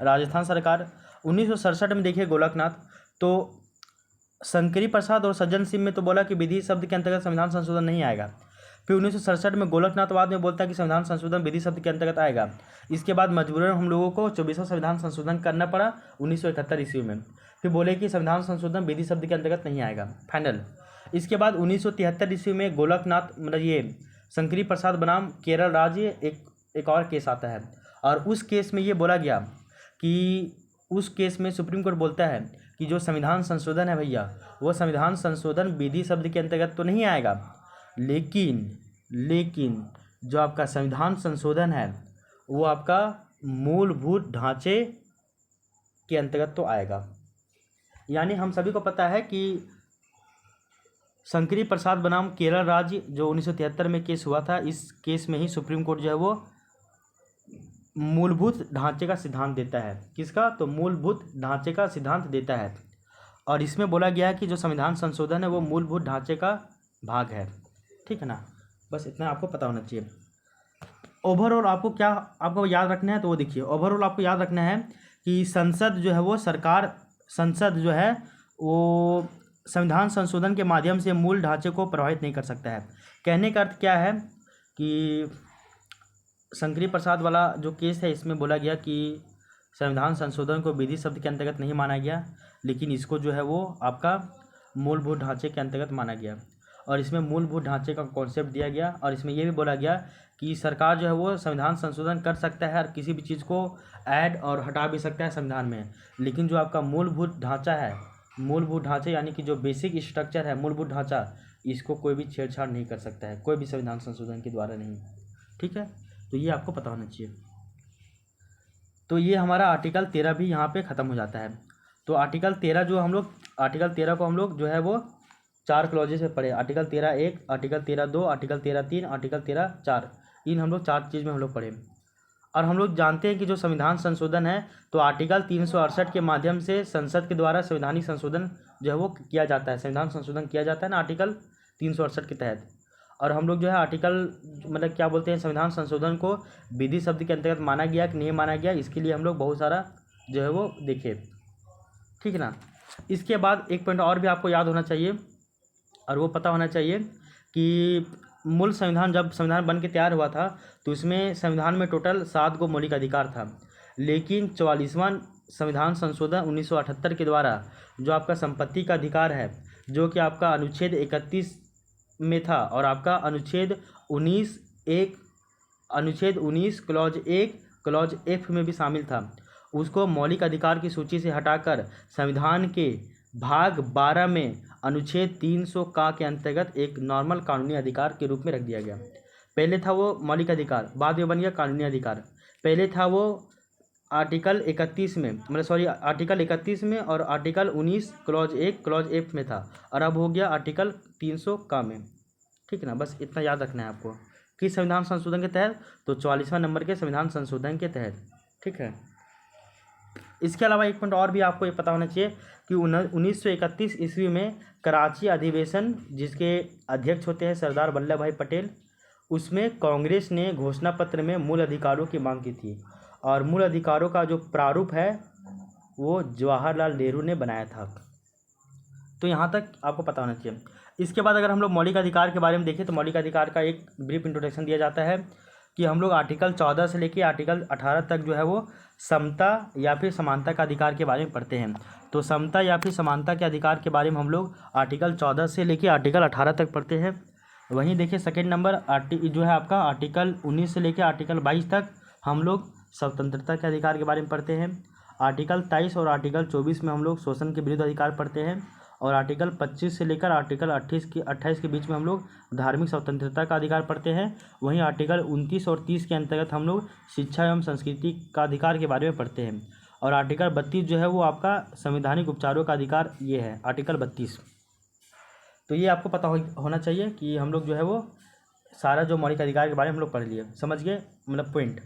राजस्थान सरकार, 1967 में देखिए गोलकनाथ। तो शंकरी प्रसाद और सज्जन सिंह में तो बोला कि विधि शब्द के अंतर्गत संविधान संशोधन नहीं आएगा, फिर 1967 में गोलकनाथवाद में बोलता है कि संविधान संशोधन विधि शब्द के अंतर्गत आएगा। इसके बाद मजबूरन हम लोगों को 24वां संविधान संशोधन करना पड़ा 1971 ईस्वी में, फिर बोले कि संविधान संशोधन विधि शब्द के अंतर्गत नहीं आएगा, फाइनल। इसके बाद 1973 ईस्वी में गोलकनाथ मतलब ये शंकरी प्रसाद बनाम केरल राज्य एक और केस आता है, और उस केस में ये बोला गया कि उस केस में सुप्रीम कोर्ट बोलता है कि जो संविधान संशोधन है भैया, वो संविधान संशोधन विधि शब्द के अंतर्गत तो नहीं आएगा, लेकिन जो आपका संविधान संशोधन है वो आपका मूलभूत ढांचे के अंतर्गत तो आएगा। यानी हम सभी को पता है कि शंकरी प्रसाद बनाम केरल राज्य जो 1973 में केस हुआ था, इस केस में ही सुप्रीम कोर्ट जो है वो मूलभूत ढांचे का सिद्धांत देता है। किसका? तो मूलभूत ढांचे का सिद्धांत देता है, और इसमें बोला गया है कि जो संविधान संशोधन है वो मूलभूत ढांचे का भाग है, ठीक है ना। बस इतना आपको पता होना चाहिए। ओवरऑल आपको याद रखना है, तो वो देखिए ओवरऑल आपको याद रखना है कि संसद जो है वो संसद जो है वो संविधान संशोधन के माध्यम से मूल ढांचे को प्रभावित नहीं कर सकता है। कहने का अर्थ क्या है कि शंकरी प्रसाद वाला जो केस है इसमें बोला गया कि संविधान संशोधन को विधि शब्द के अंतर्गत नहीं माना गया, लेकिन इसको जो है वो आपका मूलभूत ढांचे के अंतर्गत माना गया, और इसमें मूलभूत ढांचे का कॉन्सेप्ट दिया गया, और इसमें यह भी बोला गया कि सरकार जो है वो संविधान संशोधन कर सकता है और किसी भी चीज़ को ऐड और हटा भी सकता है संविधान में, लेकिन जो आपका मूलभूत ढांचा है, मूलभूत ढांचे यानी कि जो बेसिक स्ट्रक्चर है, मूलभूत ढांचा, इसको कोई भी छेड़छाड़ नहीं कर सकता है, कोई भी संविधान संशोधन के द्वारा नहीं, ठीक है। तो ये आपको पता होना चाहिए। तो ये हमारा आर्टिकल 13 भी यहाँ पे ख़त्म हो जाता है। तो आर्टिकल 13 को हम लोग जो है वो 4 क्लॉजेस में पढ़े, आर्टिकल 13(1), आर्टिकल 13(2), आर्टिकल 13(3), आर्टिकल 13(4), इन हम लोग 4 चीज़ में हम लोग पढ़े। और हम लोग जानते हैं कि जो संविधान संशोधन है तो आर्टिकल 368 के माध्यम से संसद के द्वारा संवैधानिक संशोधन जो है वो किया जाता है, संविधान संशोधन किया जाता है ना आर्टिकल 368 के तहत। और हम लोग जो है आर्टिकल मतलब क्या बोलते हैं, संविधान संशोधन को विधि शब्द के अंतर्गत माना गया कि नहीं माना गया, इसके लिए हम लोग बहुत सारा जो है वो देखे, ठीक है ना। इसके बाद एक पॉइंट और भी आपको याद होना चाहिए, और वो पता होना चाहिए कि मूल संविधान जब संविधान बन के तैयार हुआ था तो इसमें संविधान में टोटल 7 गो मौलिक अधिकार था, लेकिन 44वां संविधान संशोधन 1978 के द्वारा जो आपका संपत्ति का अधिकार है, जो कि आपका अनुच्छेद 31 में था, और आपका अनुच्छेद 19 क्लॉज 1 क्लॉज F में भी शामिल था, उसको मौलिक अधिकार की सूची से हटाकर संविधान के भाग 12 में अनुच्छेद 300 का के अंतर्गत एक नॉर्मल कानूनी अधिकार के रूप में रख दिया गया। पहले था वो मौलिक अधिकार, बाद में बन गया कानूनी अधिकार। पहले था वो आर्टिकल 31 में आर्टिकल 31 में और आर्टिकल 19 क्लॉज 1 क्लॉज F में था, और अब हो गया आर्टिकल 300 का में, ठीक है ना। बस इतना याद रखना है आपको, किस संविधान संशोधन के तहत, तो 44वां नंबर के संविधान संशोधन के तहत, ठीक है। इसके अलावा एक पॉइंट और भी आपको ये पता होना चाहिए कि 1931 ईस्वी में कराची अधिवेशन, जिसके अध्यक्ष होते हैं सरदार वल्लभ भाई पटेल, उसमें कांग्रेस ने घोषणा पत्र में मूल अधिकारों की मांग की थी और मूल अधिकारों का जो प्रारूप है वो जवाहरलाल नेहरू ने बनाया था। तो यहाँ तक आपको पता होना चाहिए। इसके बाद अगर हम लोग मौलिक अधिकार के बारे में देखें तो मौलिक अधिकार का एक ब्रीफ इंट्रोडक्शन दिया जाता है कि हम लोग आर्टिकल 14 से लेकर आर्टिकल 18 तक जो है वो समता या फिर समानता का अधिकार के बारे में पढ़ते हैं। तो समता या फिर समानता के अधिकार के बारे में हम लोग आर्टिकल 14 से लेकर आर्टिकल 18 तक पढ़ते हैं। वहीं देखिए सेकेंड नंबर जो है आपका आर्टिकल 19 से लेकर आर्टिकल 22 तक हम लोग स्वतंत्रता के अधिकार के बारे में पढ़ते हैं। आर्टिकल 23 और आर्टिकल 24 में हम लोग शोषण के विरुद्ध अधिकार पढ़ते हैं और आर्टिकल 25 से लेकर आर्टिकल 28 के बीच में हम लोग धार्मिक स्वतंत्रता का अधिकार पढ़ते हैं। वहीं आर्टिकल 29 और 30 के अंतर्गत हम लोग शिक्षा एवं संस्कृति का अधिकार के बारे में पढ़ते हैं और आर्टिकल 32 जो है वो आपका संवैधानिक उपचारों का अधिकार ये है आर्टिकल 32। तो ये आपको पता होना चाहिए कि हम लोग जो है वो सारा जो मौलिक अधिकार के बारे में हम लोग पढ़ लिए, समझ गए, मतलब पॉइंट।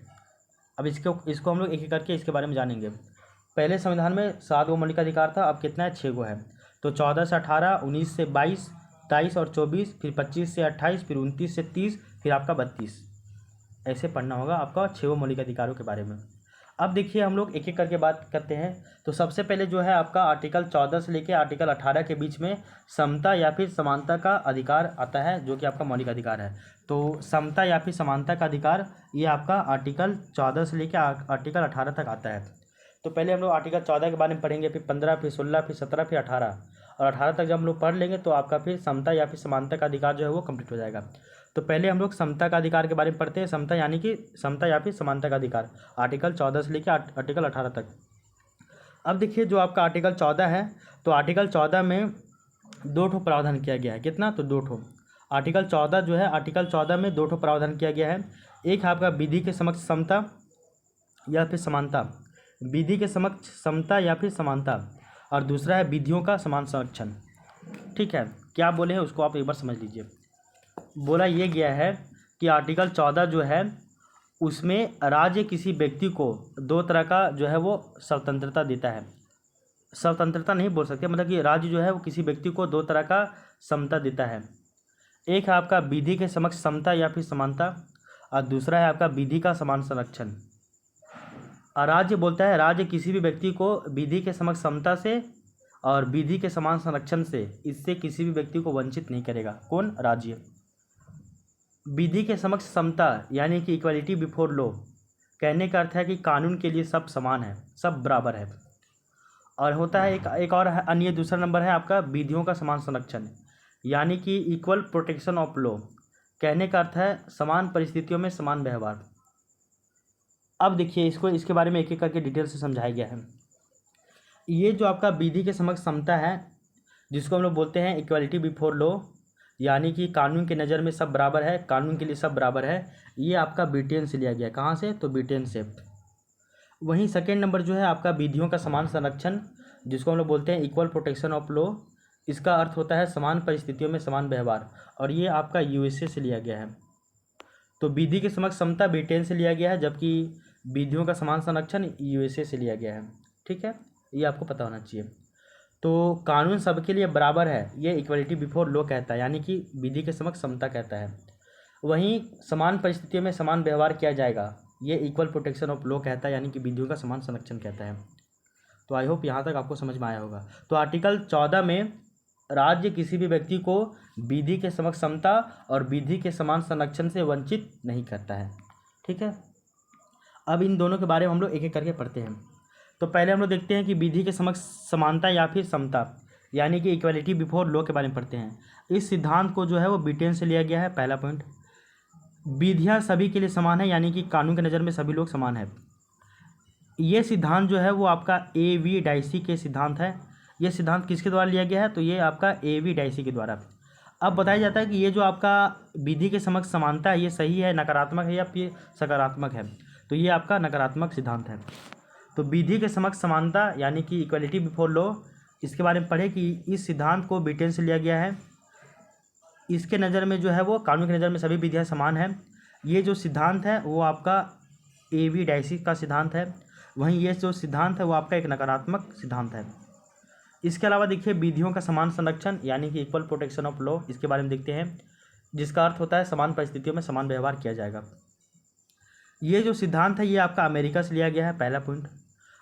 अब इसको हम लोग एक एक करके इसके बारे में जानेंगे। पहले संविधान में 7 गो मौलिक अधिकार था, अब कितना है, 6 गो है। तो 14 से 18, 19 से 22, 23 और 24, फिर 25 से 28, फिर 29 से 30, फिर आपका 32। ऐसे पढ़ना होगा आपका 6 मौलिक अधिकारों के बारे में। अब देखिए हम लोग एक एक करके बात करते हैं। तो सबसे पहले जो है आपका आर्टिकल 14 से लेकर आर्टिकल 18 के बीच में समता या फिर समानता का अधिकार आता है, जो कि आपका मौलिक अधिकार है। तो समता या फिर समानता का अधिकार ये आपका आर्टिकल 14 से लेकर आर्टिकल 18 तक आता है। तो पहले हम लोग आर्टिकल 14 के बारे में पढ़ेंगे, फिर 15, फिर 16, फिर 17, फिर 18 और 18 तक जब हम लोग पढ़ लेंगे तो आपका फिर समता या फिर समानता का अधिकार जो है वो कंप्लीट हो जाएगा। तो पहले हम लोग समता का अधिकार के बारे में पढ़ते हैं। समता यानी कि समता या फिर समानता का अधिकार आर्टिकल 14 से लेकर आर्टिकल 18 तक। अब देखिए जो आपका आर्टिकल 14 है, तो आर्टिकल 14 में 2 ठो प्रावधान किया गया है। कितना, तो 2 ठो। आर्टिकल 14 जो है आर्टिकल 14 में 2 ठो प्रावधान किया गया है। एक है आपका विधि के समक्ष समता या फिर समानता, विधि के समक्ष समता या फिर समानता, और दूसरा है विधियों का समान संरक्षण। ठीक है, क्या बोले हैं उसको आप एक बार समझ लीजिए। बोला ये गया है कि आर्टिकल 14 जो है उसमें राज्य किसी व्यक्ति को 2 तरह का जो है वो स्वतंत्रता देता है। स्वतंत्रता नहीं बोल सकते, मतलब कि राज्य जो है वो किसी व्यक्ति को 2 तरह का समता देता है। एक है आपका विधि के समक्ष समता या फिर समानता और दूसरा है आपका विधि का समान संरक्षण। राज्य बोलता है राज्य किसी भी व्यक्ति को विधि के समक्ष समता से और विधि के समान संरक्षण से इससे किसी भी व्यक्ति को वंचित नहीं करेगा। कौन, राज्य। विधि के समक्ष समता यानी कि इक्वालिटी बिफोर लॉ, कहने का अर्थ है कि कानून के लिए सब समान है, सब बराबर है। और होता है एक और अन्य दूसरा नंबर है आपका विधियों का समान संरक्षण, यानी कि इक्वल प्रोटेक्शन ऑफ लॉ, कहने का अर्थ है समान परिस्थितियों में समान व्यवहार। अब देखिए इसके बारे में एक एक करके डिटेल से समझाया गया है। ये जो आपका विधि के समक्ष समता है, जिसको हम लोग बोलते हैं इक्वालिटी बिफोर लॉ, यानी कि कानून के नज़र में सब बराबर है, कानून के लिए सब बराबर है, ये आपका ब्रिटेन से लिया गया। कहाँ से, तो ब्रिटेन से। वहीं सेकेंड नंबर जो है आपका विधियों का समान संरक्षण, जिसको हम लोग बोलते हैं इक्वल प्रोटेक्शन ऑफ लॉ, इसका अर्थ होता है समान परिस्थितियों में समान व्यवहार, और ये आपका यूएसए से लिया गया है। तो विधि के समक्ष समता ब्रिटेन से लिया गया है, जबकि विधियों का समान संरक्षण यूएसए से लिया गया है। ठीक है, ये आपको पता होना चाहिए। तो कानून सबके लिए बराबर है, ये इक्वलिटी बिफोर लॉ कहता है, यानी कि विधि के समक्ष समता कहता है। वहीं समान परिस्थितियों में समान व्यवहार किया जाएगा, ये इक्वल प्रोटेक्शन ऑफ लॉ कहता है, यानी कि विधियों का समान संरक्षण कहता है। तो आई होप यहाँ तक आपको समझ में आया होगा। तो आर्टिकल 14 में राज्य किसी भी व्यक्ति को विधि के समक्ष समता और विधि के समान संरक्षण से वंचित नहीं करता है। ठीक है, अब इन दोनों के बारे में हम लोग एक एक करके पढ़ते हैं। तो पहले हम लोग देखते हैं कि विधि के समक्ष समानता या फिर समता यानी कि इक्वालिटी बिफोर लॉ के बारे में पढ़ते हैं। इस सिद्धांत को जो है वो ब्रिटेन से लिया गया है। पहला पॉइंट, विधियाँ सभी के लिए समान है, यानी कि कानून की नज़र में सभी लोग समान है। ये सिद्धांत जो है वो आपका A.V. डाइसी के सिद्धांत है। ये सिद्धांत किसके द्वारा लिया गया है, तो ये आपका A.V. डाइसी के द्वारा। अब बताया जाता है कि ये जो आपका विधि के समक्ष समानता है, ये सही है, नकारात्मक है या फिर सकारात्मक है। तो ये आपका नकारात्मक सिद्धांत है। तो विधि के समक्ष समानता यानी कि इक्वलिटी बिफोर लॉ, इसके बारे में पढ़े कि इस सिद्धांत को ब्रिटेन से लिया गया है। इसके नज़र में जो है वो कानून की नज़र में सभी विधियाँ समान है। ये जो सिद्धांत है वो आपका A.V. डाइसी का सिद्धांत है। वहीं ये जो सिद्धांत है वो आपका एक नकारात्मक सिद्धांत है। इसके अलावा देखिए विधियों का समान संरक्षण यानी कि इक्वल प्रोटेक्शन ऑफ लॉ, इसके बारे में देखते हैं। जिसका अर्थ होता है समान परिस्थितियों में समान व्यवहार किया जाएगा। ये जो सिद्धांत है ये आपका अमेरिका से लिया गया है, पहला पॉइंट।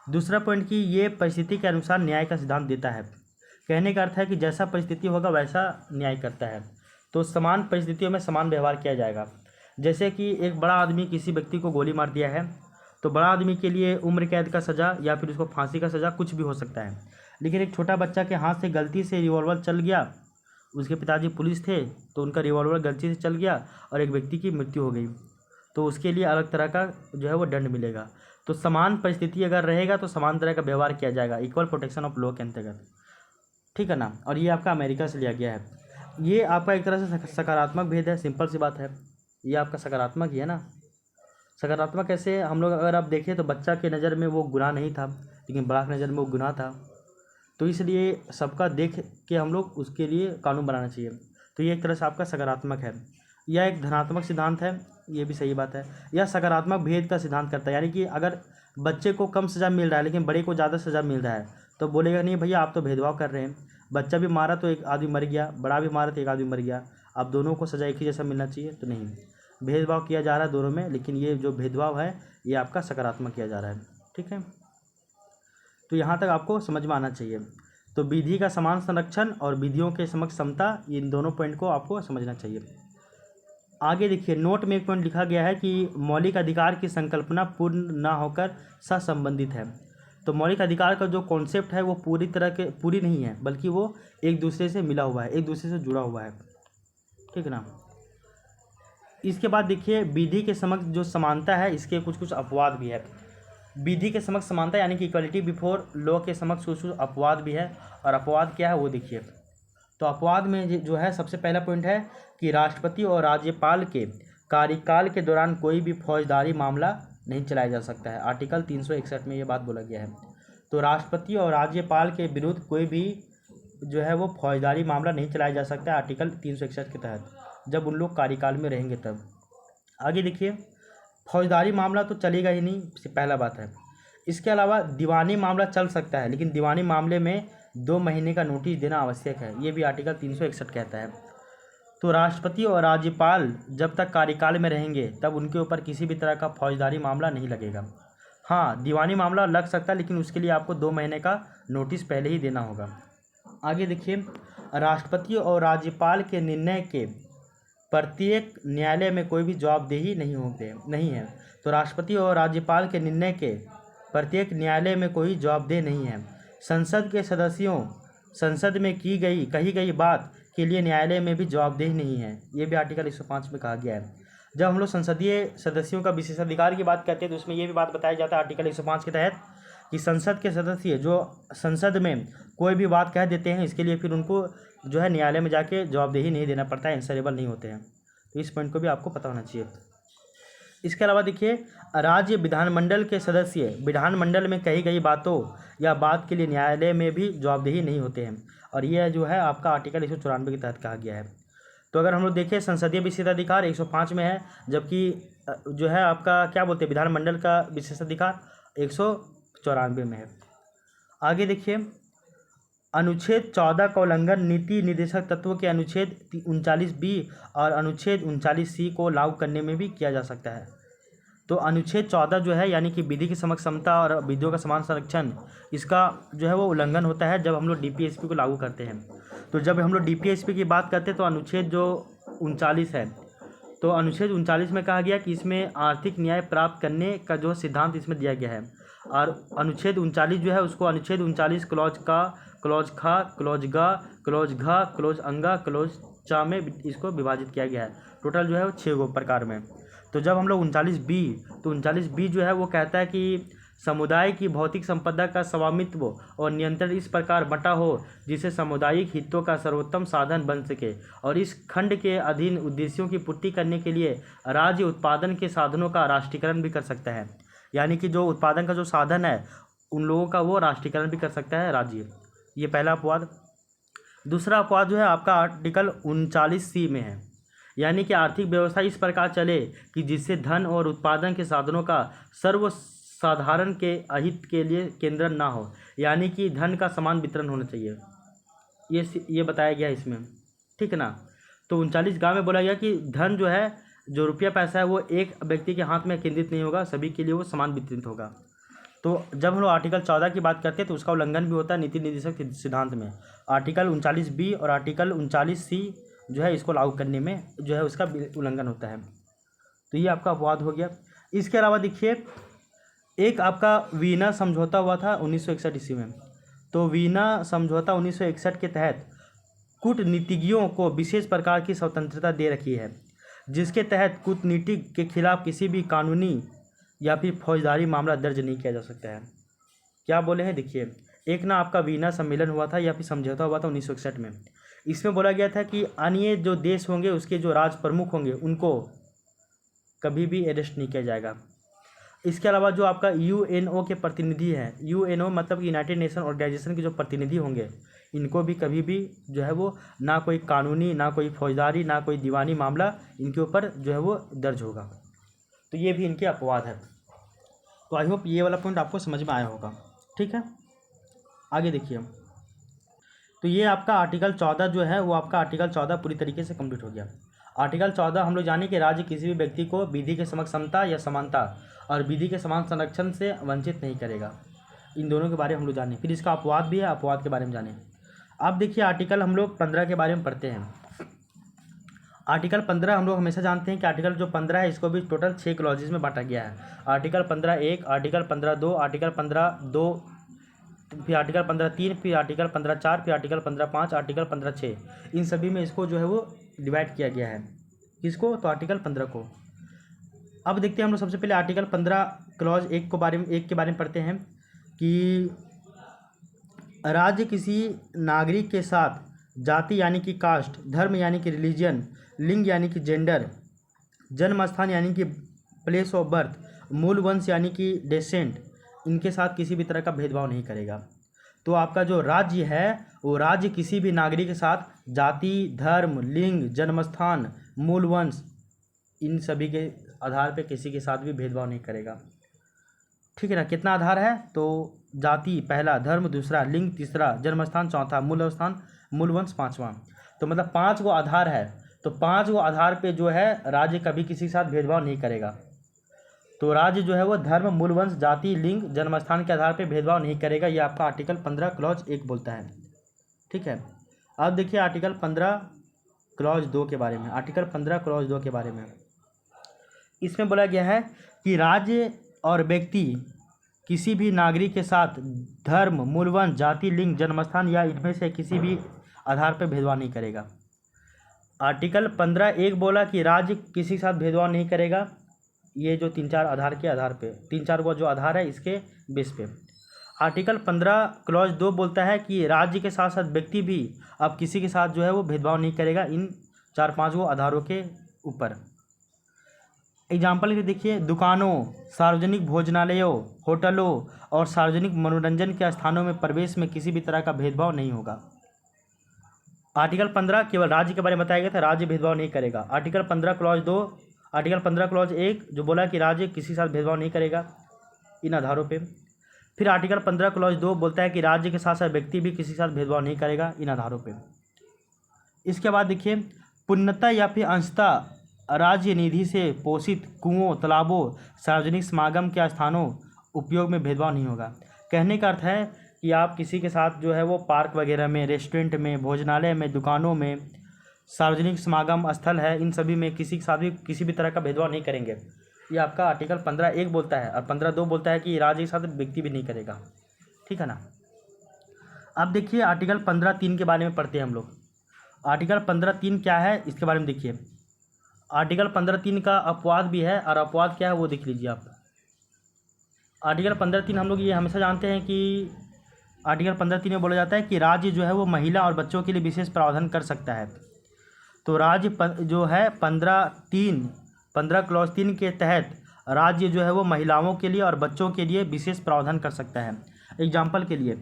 दूसरा पॉइंट कि ये परिस्थिति के अनुसार न्याय का सिद्धांत देता है। कहने का अर्थ है कि जैसा परिस्थिति होगा वैसा न्याय करता है। तो समान परिस्थितियों में समान व्यवहार किया जाएगा। जैसे कि एक बड़ा आदमी किसी व्यक्ति को गोली मार दिया है, तो बड़ा आदमी के लिए उम्र कैद का सज़ा या फिर उसको फांसी का सज़ा कुछ भी हो सकता है। लेकिन एक छोटा बच्चा के हाथ से गलती से रिवॉल्वर चल गया, उसके पिताजी पुलिस थे तो उनका रिवॉल्वर गलती से चल गया और एक व्यक्ति की मृत्यु हो गई, तो उसके लिए अलग तरह का जो है वो दंड मिलेगा। तो समान परिस्थिति अगर रहेगा तो समान तरह का व्यवहार किया जाएगा, इक्वल प्रोटेक्शन ऑफ लॉ के अंतर्गत, ठीक है ना। और ये आपका अमेरिका से लिया गया है। ये आपका एक तरह से सकारात्मक भेद है, सिंपल सी बात है, ये आपका सकारात्मक ही है ना। सकारात्मक कैसे, हम लोग अगर आप देखें तो बच्चा के नज़र में वो गुनाह नहीं था, लेकिन बड़ा की नज़र में वो गुनाह था, तो इसलिए सबका देख के हम लोग उसके लिए कानून बनाना चाहिए। तो ये एक तरह से आपका सकारात्मक है। यह एक धनात्मक सिद्धांत है, ये भी सही बात है। यह सकारात्मक भेद का सिद्धांत करता है, यानी कि अगर बच्चे को कम सज़ा मिल रहा है लेकिन बड़े को ज़्यादा सज़ा मिल रहा है तो बोलेगा नहीं भैया आप तो भेदभाव कर रहे हैं, बच्चा भी मारा तो एक आदमी मर गया, बड़ा भी मारा तो एक आदमी मर गया, अब दोनों को सज़ा एक ही जैसा मिलना चाहिए, तो नहीं, भेदभाव किया जा रहा है दोनों में, लेकिन ये जो भेदभाव है ये आपका सकारात्मक किया जा रहा है, ठीक है। तो यहाँ तक आपको समझ में आना चाहिए। तो विधि का समान संरक्षण और विधियों के समक्ष समता, इन दोनों पॉइंट को आपको समझना चाहिए। आगे देखिए, नोट में एक पॉइंट लिखा गया है कि मौलिक अधिकार की संकल्पना पूर्ण न होकर सहसंबंधित है। तो मौलिक अधिकार का जो कॉन्सेप्ट है वो पूरी नहीं है, बल्कि वो एक दूसरे से मिला हुआ है, एक दूसरे से जुड़ा हुआ है, ठीक है ना। इसके बाद देखिए, विधि के समक्ष जो समानता है इसके कुछ अपवाद भी है। विधि के समक्ष समानता यानी कि इक्वलिटी बिफोर लॉ के समक्ष कुछ अपवाद भी है, और अपवाद क्या है वो देखिए। तो अपवाद में जो है सबसे पहला पॉइंट है कि राष्ट्रपति और राज्यपाल के कार्यकाल के दौरान कोई भी फौजदारी मामला नहीं चलाया जा सकता है। आर्टिकल 361 में ये बात बोला गया है। तो राष्ट्रपति और राज्यपाल के विरुद्ध कोई भी जो है वो फौजदारी मामला नहीं चलाया जा सकता है आर्टिकल 361 के तहत, जब उन लोग कार्यकाल में रहेंगे तब। आगे देखिए, फौजदारी मामला तो चलेगा ही नहीं, पहला बात है। इसके अलावा दीवानी मामला चल सकता है, लेकिन दीवानी मामले में 2 महीने का नोटिस देना आवश्यक है, ये भी आर्टिकल 361 कहता है। तो राष्ट्रपति और राज्यपाल जब तक कार्यकाल में रहेंगे तब उनके ऊपर किसी भी तरह का फौजदारी मामला नहीं लगेगा। हाँ, दीवानी मामला लग सकता है, लेकिन उसके लिए आपको 2 महीने का नोटिस पहले ही देना होगा। आगे देखिए, राष्ट्रपति और राज्यपाल के निर्णय के प्रत्येक न्यायालय में कोई भी जवाबदेही नहीं है। तो राष्ट्रपति और राज्यपाल के निर्णय के प्रत्येक न्यायालय में कोई जवाबदेह नहीं है। संसद के सदस्यों संसद में कही गई बात के लिए न्यायालय में भी जवाबदेही नहीं है, ये भी आर्टिकल 105 में कहा गया है। जब हम लोग संसदीय सदस्यों का विशेषाधिकार की बात करते हैं तो उसमें ये भी बात बताया जाता है आर्टिकल 105 के तहत कि संसद के सदस्य जो संसद में कोई भी बात कह देते हैं, इसके लिए फिर उनको जो है न्यायालय में जाके जवाबदेही नहीं देना पड़ता है, आंसरेबल नहीं होते हैं। तो इस पॉइंट को भी आपको पता होना चाहिए। इसके अलावा देखिए, राज्य विधानमंडल के सदस्य विधानमंडल में कही गई बातों या बात के लिए न्यायालय में भी जवाबदेही नहीं होते हैं, और यह जो है आपका आर्टिकल 194 के तहत कहा गया है। तो अगर हम लोग देखें, संसदीय विशेषाधिकार 105 में है, जबकि जो है आपका क्या बोलते हैं विधानमंडल का विशेषाधिकार 194 में है। आगे देखिए, अनुच्छेद 14 का उल्लंघन नीति निर्देशक तत्वों के अनुच्छेद 39B और अनुच्छेद 39C को लागू करने में भी किया जा सकता है। तो अनुच्छेद 14 जो है यानी कि विधि की समक्ष समता और विधियों का समान संरक्षण, इसका जो है वो उल्लंघन होता है जब हम लोग DPSP को लागू करते हैं। तो जब हम लोग DPSP की बात करते हैं तो अनुच्छेद जो 39 है, तो अनुच्छेद 39 में कहा गया कि इसमें आर्थिक न्याय प्राप्त करने का जो सिद्धांत इसमें दिया गया है, और अनुच्छेद 39 जो है उसको अनुच्छेद 39 क्लॉज का, क्लॉज खा, क्लॉज गा, क्लॉज घा, क्लॉज अंगा, क्लॉज चा में इसको विभाजित किया गया है। टोटल जो है वो 6 प्रकार में। तो जब हम लोग 39B, तो 39B जो है वो कहता है कि समुदाय की भौतिक संपदा का स्वामित्व और नियंत्रण इस प्रकार बंटा हो जिससे सामुदायिक हितों का सर्वोत्तम साधन बन सके, और इस खंड के अधीन उद्देश्यों की पूर्ति करने के लिए राज्य उत्पादन के साधनों का राष्ट्रीयकरण भी कर सकता है। यानी कि जो उत्पादन का जो साधन है उन लोगों का वो राष्ट्रीयकरण भी कर सकता है राज्य। ये पहला अपवाद। दूसरा अपवाद जो है आपका आर्टिकल 39C में है, यानी कि आर्थिक व्यवस्था इस प्रकार चले कि जिससे धन और उत्पादन के साधनों का सर्वसाधारण के अहित के लिए केंद्र ना हो, यानी कि धन का समान वितरण होना चाहिए, ये बताया गया है इसमें, ठीक है ना। तो 39 गाँव में बोला गया कि धन जो है, जो रुपया पैसा है, वो एक व्यक्ति के हाथ में केंद्रित नहीं होगा, सभी के लिए वो समान वितरित होगा। तो जब हम लोग आर्टिकल 14 की बात करते हैं तो उसका उल्लंघन भी होता है नीति निर्देशक सिद्धांत में। आर्टिकल 39B और आर्टिकल 39C जो है इसको लागू करने में जो है उसका उल्लंघन होता है। तो ये आपका अपवाद हो गया। इसके अलावा देखिए, एक आपका वीना समझौता हुआ था 1961 ईस्वी में। तो वीना समझौता 1961 के तहत कूटनीतिज्ञों को विशेष प्रकार की स्वतंत्रता दे रखी है, जिसके तहत कूटनीति के खिलाफ किसी भी कानूनी या फिर फौजदारी मामला दर्ज नहीं किया जा सकता है। क्या बोले हैं देखिए, एक ना आपका वीना सम्मेलन हुआ था या फिर समझौता हुआ था 1961 में। इसमें बोला गया था कि अन्य जो देश होंगे उसके जो राज प्रमुख होंगे उनको कभी भी अरेस्ट नहीं किया जाएगा। इसके अलावा जो आपका यूएनओ के प्रतिनिधि हैं, यूएनओ मतलब यूनाइटेड नेशन ऑर्गेनाइजेशन के जो प्रतिनिधि होंगे, इनको भी कभी भी जो है वो ना कोई कानूनी, ना कोई फौजदारी, ना कोई दीवानी मामला इनके ऊपर जो है वो दर्ज होगा। तो ये भी इनके अपवाद है। तो आई होप ये वाला पॉइंट आपको समझ में आया होगा। ठीक है, आगे देखिए। तो ये आपका आर्टिकल 14 जो है वो आपका आर्टिकल 14 पूरी तरीके से कंप्लीट हो गया। आर्टिकल 14 हम लोग जाने कि राज्य किसी भी व्यक्ति को विधि के समक्ष समता या समानता और विधि के समान संरक्षण से वंचित नहीं करेगा। इन दोनों के बारे में हम लोग जाने। फिर इसका अपवाद भी है, अपवाद के बारे में जाने। अब देखिए आर्टिकल हम लोग 15 के बारे में पढ़ते हैं। आर्टिकल 15 हम लोग हमेशा जानते हैं कि आर्टिकल जो 15 है इसको भी टोटल 6 क्लॉजेज में बांटा गया है। आर्टिकल 15(1), आर्टिकल 15(2), आर्टिकल 15(2), फिर आर्टिकल 15(3), फिर आर्टिकल 15(4), फिर आर्टिकल 15(5), आर्टिकल 15(6). इन सभी में इसको जो है वो डिवाइड किया गया है। किसको? तो आर्टिकल 15 को। अब देखते हैं हम लोग सबसे पहले आर्टिकल 15 क्लॉज 1 के बारे में पढ़ते हैं कि राज्य किसी नागरिक के साथ जाति यानी कि कास्ट, धर्म यानी कि रिलीजन, लिंग यानी कि जेंडर, जन्म स्थान यानी कि प्लेस ऑफ बर्थ, मूल वंश यानी कि डेसेंट, इनके साथ किसी भी तरह का भेदभाव नहीं करेगा। तो आपका जो राज्य है वो राज्य किसी भी नागरिक के साथ जाति, धर्म, लिंग, जन्म स्थान, मूल वंश, इन सभी के आधार पे किसी के साथ भी भेदभाव नहीं करेगा। ठीक है ना। कितना आधार है? तो जाति पहला, धर्म दूसरा, लिंग तीसरा, जन्म स्थान चौथा, मूल वंश पाँचवा। तो मतलब 5 गो आधार है। तो 5 गो आधार पे जो है राज्य कभी किसी के साथ भेदभाव नहीं करेगा। तो राज्य जो है वो धर्म, मूल वंश, जाति, लिंग, जन्म स्थान के आधार पे भेदभाव नहीं करेगा। ये आपका आर्टिकल 15 क्लॉज 1 बोलता है। ठीक है। अब देखिए आर्टिकल 15 क्लॉज 2 के बारे में। आर्टिकल 15 क्लॉज 2 के बारे में इसमें बोला गया है कि राज्य और व्यक्ति किसी भी नागरिक के साथ धर्म, मूल वंश, जाति, लिंग, जन्मस्थान या इनमें से किसी भी आधार पर भेदभाव नहीं करेगा। आर्टिकल 15(1) बोला कि राज्य किसी के साथ भेदभाव नहीं करेगा। ये जो 3-4 आधार के आधार पे, 3-4 को जो आधार है इसके बेस पे। आर्टिकल 15 क्लॉज 2 बोलता है कि राज्य के साथ साथ व्यक्ति भी अब किसी के साथ जो है वो भेदभाव नहीं करेगा इन 4-5 गो आधारों के ऊपर। एग्जाम्पल के देखिए, दुकानों, सार्वजनिक भोजनालयों, होटलों और सार्वजनिक मनोरंजन के स्थानों में प्रवेश में किसी भी तरह का भेदभाव नहीं होगा। आर्टिकल 15 केवल राज्य के बारे में बताया गया था, राज्य भेदभाव नहीं करेगा। आर्टिकल 15 क्लॉज 2, आर्टिकल 15 क्लॉज 1 जो बोला कि राज्य किसी के साथ भेदभाव नहीं करेगा इन आधारों पे। फिर आर्टिकल 15 क्लॉज 2 बोलता है कि राज्य के साथ साथ व्यक्ति भी किसी के साथ भेदभाव नहीं करेगा इन आधारों पे। इसके बाद देखिए, पूर्णतः या फिर अंशतः राज्य निधि से पोषित कुओं, तालाबों, सार्वजनिक समागम के स्थानों उपयोग में भेदभाव नहीं होगा। कहने का अर्थ है कि आप किसी के साथ जो है वो पार्क वगैरह में, रेस्टोरेंट में, भोजनालय में, दुकानों में, सार्वजनिक समागम स्थल है, इन सभी में किसी के साथ भी किसी भी तरह का भेदभाव नहीं करेंगे। ये आपका आर्टिकल 15(1) बोलता है। और 15(2) बोलता है कि राज्य के साथ व्यक्ति भी नहीं करेगा। ठीक है ना। अब देखिए आर्टिकल 15(3) के बारे में पढ़ते हैं हम लोग। आर्टिकल 15(3) क्या है इसके बारे में देखिए। आर्टिकल 15(3) का अपवाद भी है, और अपवाद क्या है वो देख लीजिए आप। आर्टिकल 15(3) हम लोग ये हमेशा जानते हैं कि आर्टिकल 15(3) में बोला जाता है कि राज्य जो है वो महिला और बच्चों के लिए विशेष प्रावधान कर सकता है। तो राज्य जो है 15 क्लॉज 3 के तहत राज्य जो है वो महिलाओं के लिए और बच्चों के लिए विशेष प्रावधान कर सकता है। एग्जाम्पल के लिए,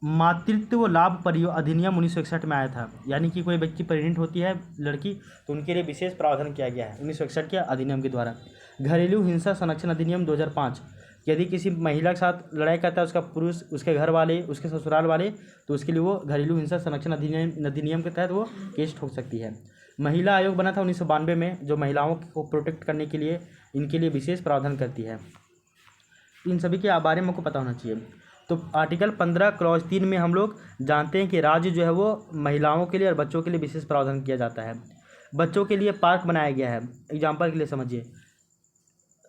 मातृत्व लाभ अधिनियम 1961 में आया था। यानी कि कोई व्यक्ति प्रेग्नेंट होती है लड़की, तो उनके लिए विशेष प्रावधान किया गया है 1961 के अधिनियम के द्वारा। घरेलू हिंसा संरक्षण अधिनियम 2005, यदि किसी महिला के साथ लड़ाई करता है उसका पुरुष, उसके घर वाले, उसके ससुराल वाले, तो उसके लिए वो घरेलू हिंसा संरक्षण अधिनियम के तहत वो केस ठोक सकती है। महिला आयोग बना था 1992 में, जो महिलाओं को प्रोटेक्ट करने के लिए इनके लिए विशेष प्रावधान करती है। इन सभी के बारे में आपको पता होना चाहिए। तो आर्टिकल 15 क्लॉज 3 में हम लोग जानते हैं कि राज्य जो है वो महिलाओं के लिए और बच्चों के लिए विशेष प्रावधान किया जाता है। बच्चों के लिए पार्क बनाया गया है, एग्जाम्पल के लिए समझिए।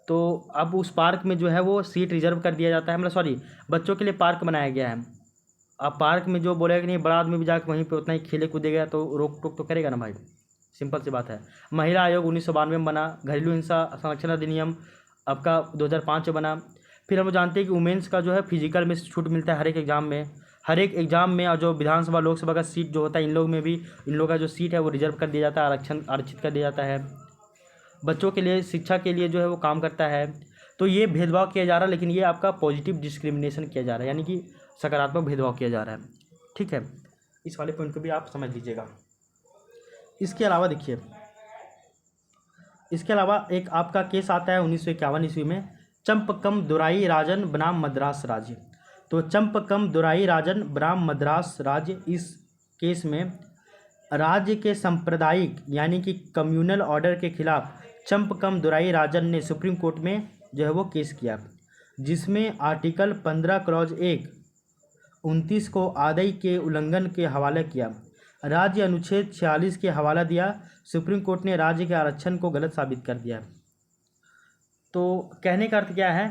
तो अब उस पार्क में जो है वो सीट रिजर्व कर दिया जाता है, मतलब सॉरी, बच्चों के लिए पार्क बनाया गया है। अब पार्क में जो बोलेगा कि नहीं बड़ा आदमी भी जाकर वहीं पे उतना ही खेले कूदेगा तो रोक टोक तो करेगा ना भाई, सिंपल सी बात है। महिला आयोग 1992 में बना। घरेलू हिंसा संरक्षण अधिनियम आपका 2005 में बना। फिर हम लोग जानते हैं कि वुमेंस का जो है फिजिकल में छूट मिलता है हर एक एग्जाम में, और जो विधानसभा लोकसभा का सीट जो होता है इन लोग में भी, इन लोगों का जो सीट है वो रिजर्व कर दिया जाता है, आरक्षित कर दिया जाता है। बच्चों के लिए शिक्षा के लिए जो है वो काम करता है। तो ये भेदभाव किया जा रहा है, लेकिन ये आपका पॉजिटिव डिस्क्रिमिनेशन किया जा रहा है, यानी कि सकारात्मक भेदभाव किया जा रहा है। ठीक है, इस वाले पॉइंट को भी आप समझ लीजिएगा। इसके अलावा देखिए, इसके अलावा एक आपका केस आता है 1951 ईस्वी में, चंपकम दुराई राजन बनाम मद्रास राज्य। तो चंपकम दुराई राजन बनाम मद्रास राज्य, इस केस में राज्य के सांप्रदायिक यानी कि कम्युनल ऑर्डर के खिलाफ चंपकम दुराई राजन ने सुप्रीम कोर्ट में जो है वो केस किया, जिसमें आर्टिकल 15 क्लॉज 1 29 को आदई के उल्लंघन के हवाले किया। राज्य अनुच्छेद 46 के हवाला दिया। सुप्रीम कोर्ट ने राज्य के आरक्षण को गलत साबित कर दिया। तो कहने का अर्थ क्या है,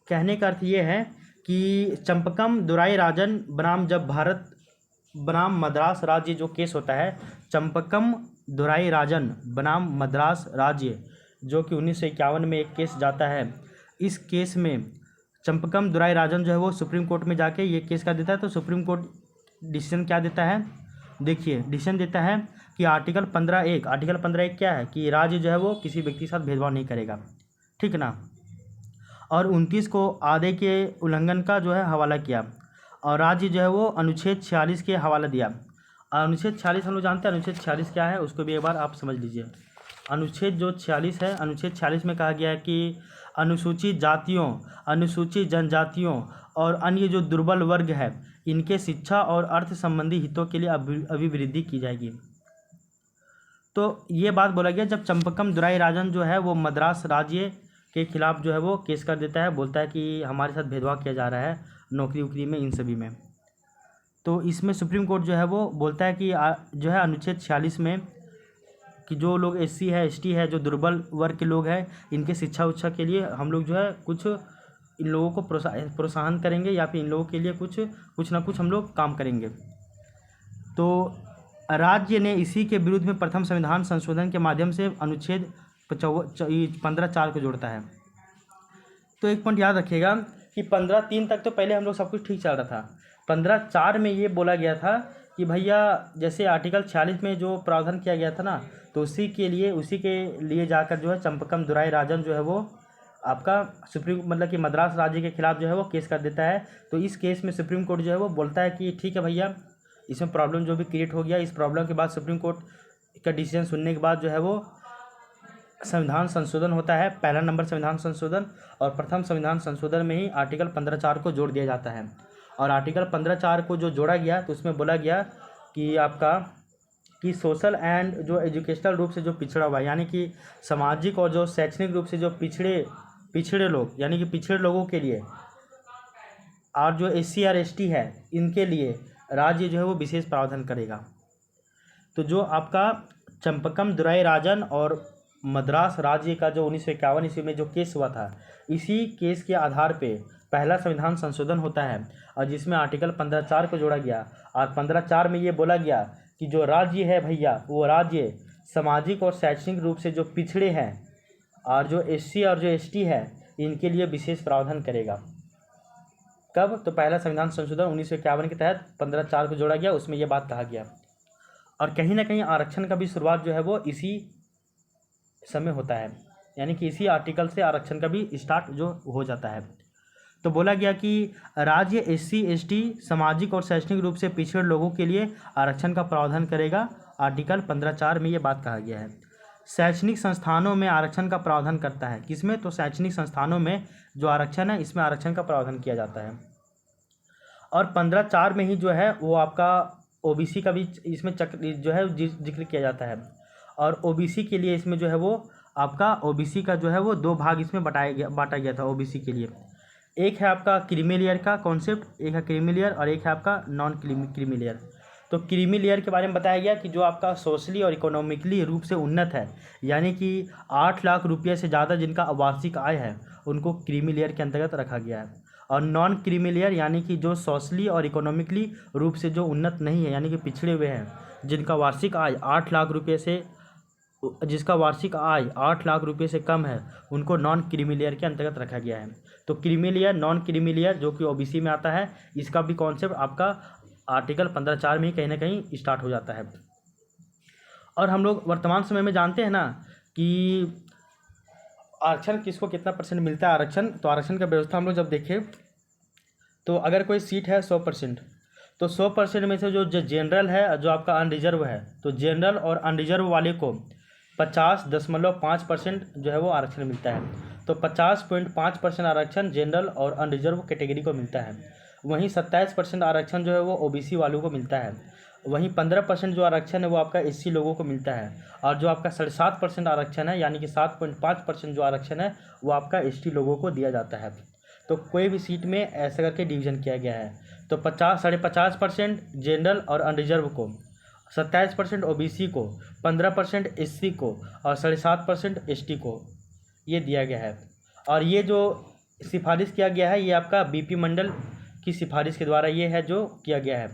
कहने का अर्थ ये है कि चंपकम दुराई राजन बनाम जब भारत बनाम मद्रास राज्य जो केस होता है, चंपकम दुराई राजन बनाम मद्रास राज्य जो कि 1951 में एक केस जाता है। इस केस में चंपकम दुराई राजन जो है वो सुप्रीम कोर्ट में जाके ये केस कर देता है। तो सुप्रीम कोर्ट डिसीजन क्या देता है, देखिए डिसीजन देता है कि आर्टिकल 15(1) क्या है कि राज्य जो है वो किसी व्यक्ति के साथ भेदभाव नहीं करेगा, ठीक ना। और 29 को आदे के उल्लंघन का जो है हवाला किया, और राज्य जो है वो अनुच्छेद 46 के हवाला दिया। और अनुच्छेद 46 हम लोग जानते हैं, अनुच्छेद 46 क्या है उसको भी एक बार आप समझ लीजिए। अनुच्छेद जो 46 है, अनुच्छेद 46 में कहा गया है कि अनुसूचित जातियों, अनुसूचित जनजातियों और अन्य जो दुर्बल वर्ग है इनके शिक्षा और अर्थ संबंधी हितों के लिए अभिवृद्धि की जाएगी। तो ये बात बोला गया जब चंपकम दुराई राजन जो है वो मद्रास राज्य के खिलाफ जो है वो केस कर देता है, बोलता है कि हमारे साथ भेदभाव किया जा रहा है नौकरी वोकरी में, इन सभी में। तो इसमें सुप्रीम कोर्ट जो है वो बोलता है कि जो है अनुच्छेद 46 में कि जो लोग SC है ST है, जो दुर्बल वर्ग के लोग हैं, इनके शिक्षा उच्छा के लिए हम लोग जो है कुछ इन लोगों को प्रोत्साहन करेंगे, या फिर इन लोगों के लिए कुछ ना कुछ हम लोग काम करेंगे। तो राज्य ने इसी के विरुद्ध में प्रथम संविधान संशोधन के माध्यम से अनुच्छेद 15(4) को जोड़ता है। तो एक पॉइंट याद रखिएगा कि 15(3) तक तो पहले हम लोग सब कुछ ठीक चल रहा था। 15(4) में ये बोला गया था कि भैया जैसे आर्टिकल 46 में जो प्रावधान किया गया था ना, तो उसी के लिए जाकर जो है चंपकम दुराई राजन जो है वो आपका सुप्रीम मतलब कि मद्रास राज्य के खिलाफ जो है वो केस कर देता है। तो इस केस में सुप्रीम कोर्ट जो है वो बोलता है कि ठीक है भैया, इसमें प्रॉब्लम जो भी क्रिएट हो गया, इस प्रॉब्लम के बाद सुप्रीम कोर्ट का डिसीजन सुनने के बाद जो है वो संविधान संशोधन होता है, पहला नंबर संविधान संशोधन। और प्रथम संविधान संशोधन में ही आर्टिकल 15(4) को जोड़ दिया जाता है। और आर्टिकल 15(4) को जो जोड़ा गया तो उसमें बोला गया कि आपका कि सोशल एंड जो एजुकेशनल रूप से जो पिछड़ा हुआ, यानी कि सामाजिक और जो शैक्षणिक रूप से जो पिछड़े लोग, यानी कि पिछड़े लोगों के लिए, और जो SC और ST है इनके लिए राज्य जो है वो विशेष प्रावधान करेगा। तो जो आपका चंपकम दुराई राजन और मद्रास राज्य का जो 1951 ईस्वी में जो केस हुआ था, इसी केस के आधार पे पहला संविधान संशोधन होता है, और जिसमें आर्टिकल 15(4) को जोड़ा गया। और 15(4) में ये बोला गया कि जो राज्य है भैया, वो राज्य सामाजिक और शैक्षणिक रूप से जो पिछड़े हैं और जो SC और जो ST है इनके लिए विशेष प्रावधान करेगा। कब? तो पहला संविधान संशोधन 1951 के तहत 15(4) को जोड़ा गया, उसमें यह बात कहा गया। और कहीं ना कहीं आरक्षण का भी शुरुआत जो है वो इसी समय होता है, यानी कि इसी आर्टिकल से आरक्षण का भी स्टार्ट जो हो जाता है। तो बोला गया कि राज्य SC ST सामाजिक और शैक्षणिक रूप से पिछड़े लोगों के लिए आरक्षण का प्रावधान करेगा। आर्टिकल 15(4) में ये बात कहा गया है। शैक्षणिक संस्थानों में आरक्षण का प्रावधान करता है। किसमें? तो शैक्षणिक संस्थानों में जो आरक्षण है इसमें आरक्षण का प्रावधान किया जाता है। और 15(4) में ही जो है वो आपका ओबीसी का भी इसमें चक्र जो है जिक्र किया जाता है। और ओबीसी के लिए इसमें जो है वो आपका ओबीसी का जो है वो 2 भाग इसमें बांटा गया था ओबीसी के लिए। एक है आपका क्रीमी लेयर का कॉन्सेप्ट, एक है क्रीमी लेयर और एक है आपका नॉन क्रीमी लेयर। तो क्रीमी लेयर के बारे में बताया गया कि जो आपका सोशली और इकोनॉमिकली रूप से उन्नत है, यानी कि 8 लाख रुपये से ज़्यादा जिनका वार्षिक आय है उनको क्रीमी लेयर के अंतर्गत रखा गया है। और नॉन क्रीमी लेयर यानी कि जो सोशली और इकोनॉमिकली रूप से जो उन्नत नहीं है, यानी कि पिछड़े हुए हैं, जिनका वार्षिक आय 8 लाख रुपये से जिसका वार्षिक आय 8 लाख रुपये से कम है, उनको नॉन क्रीमी लेयर के अंतर्गत रखा गया है। तो creamy layer, non creamy layer जो कि ओबीसी में आता है, इसका भी कॉन्सेप्ट आपका आर्टिकल 15(4) में ही कहीं ना कहीं स्टार्ट हो जाता है। और हम लोग वर्तमान समय में जानते हैं ना कि आरक्षण किसको कितना % मिलता है आरक्षण। तो आरक्षण का व्यवस्था हम लोग जब देखें तो अगर कोई सीट है 100%, तो 100% में से जो जनरल है, जो आपका अनरिजर्व है, तो जनरल और अनरिजर्व वाले को 50.5% जो है वो आरक्षण मिलता है। तो 50.5% आरक्षण जनरल और अनरिजर्व कैटेगरी को मिलता है। वहीं 27% आरक्षण जो है वो ओबीसी वालों को मिलता है। वहीं 15% जो आरक्षण है वो आपका एससी लोगों को मिलता है। और जो आपका 7.5% आरक्षण है, यानी कि 7.5% जो आरक्षण है वो आपका एसटी लोगों को दिया जाता है। तो कोई भी सीट में ऐसा करके डिवीज़न किया गया है। तो 50% जनरल और अनरिजर्व को, 27% ओबीसी को, 15% एससी को और 7.5% एसटी को ये दिया गया है। और ये जो सिफारिश किया गया है ये आपका बीपी मंडल की सिफारिश के द्वारा ये है जो किया गया है।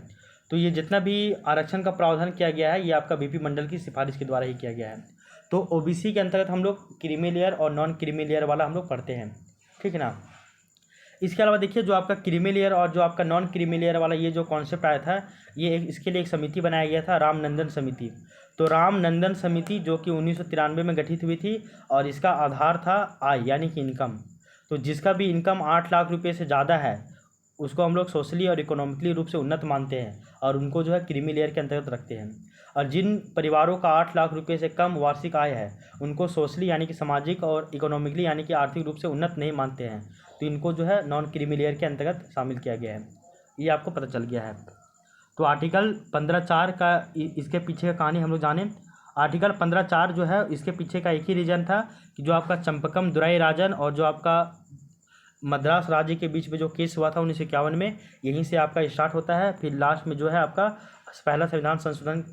तो ये जितना भी आरक्षण का प्रावधान किया गया है ये आपका बीपी मंडल की सिफारिश के द्वारा ही किया गया है। तो ओबीसी के अंतर्गत हम लोग क्रीमी लेयर और नॉन क्रीमी लेयर वाला हम लोग पढ़ते हैं, ठीक है ना। इसके अलावा देखिए जो आपका क्रीमी लेयर और जो आपका नॉन क्रीमी लेयर वाला ये जो कॉन्सेप्ट आया था, ये इसके लिए एक समिति बनाया गया था, रामनंदन समिति। तो रामनंदन समिति जो कि 1993 में गठित हुई थी और इसका आधार था आय यानी कि इनकम। तो जिसका भी इनकम 8 लाख रुपये से ज़्यादा है उसको हम लोग सोशली और इकोनॉमिकली रूप से उन्नत मानते हैं और उनको जो है क्रीमी लेयर के अंतर्गत रखते हैं। और जिन परिवारों का 8 लाख रुपये से कम वार्षिक आय है उनको सोशली यानी कि सामाजिक और इकोनॉमिकली यानी कि आर्थिक रूप से उन्नत नहीं मानते हैं, तो इनको जो है नॉन क्रीमी लेयर के अंतर्गत शामिल किया गया है। ये आपको पता चल गया है। तो आर्टिकल 15(4) का इसके पीछे का कहानी हम लोग जाने। आर्टिकल 15(4) जो है इसके पीछे का एक ही रीज़न था कि जो आपका चंपकम दुराई राजन और जो आपका मद्रास राज्य के बीच में जो केस हुआ था 1951 में, यहीं से आपका स्टार्ट होता है। फिर लास्ट में जो है आपका पहला संविधान संशोधन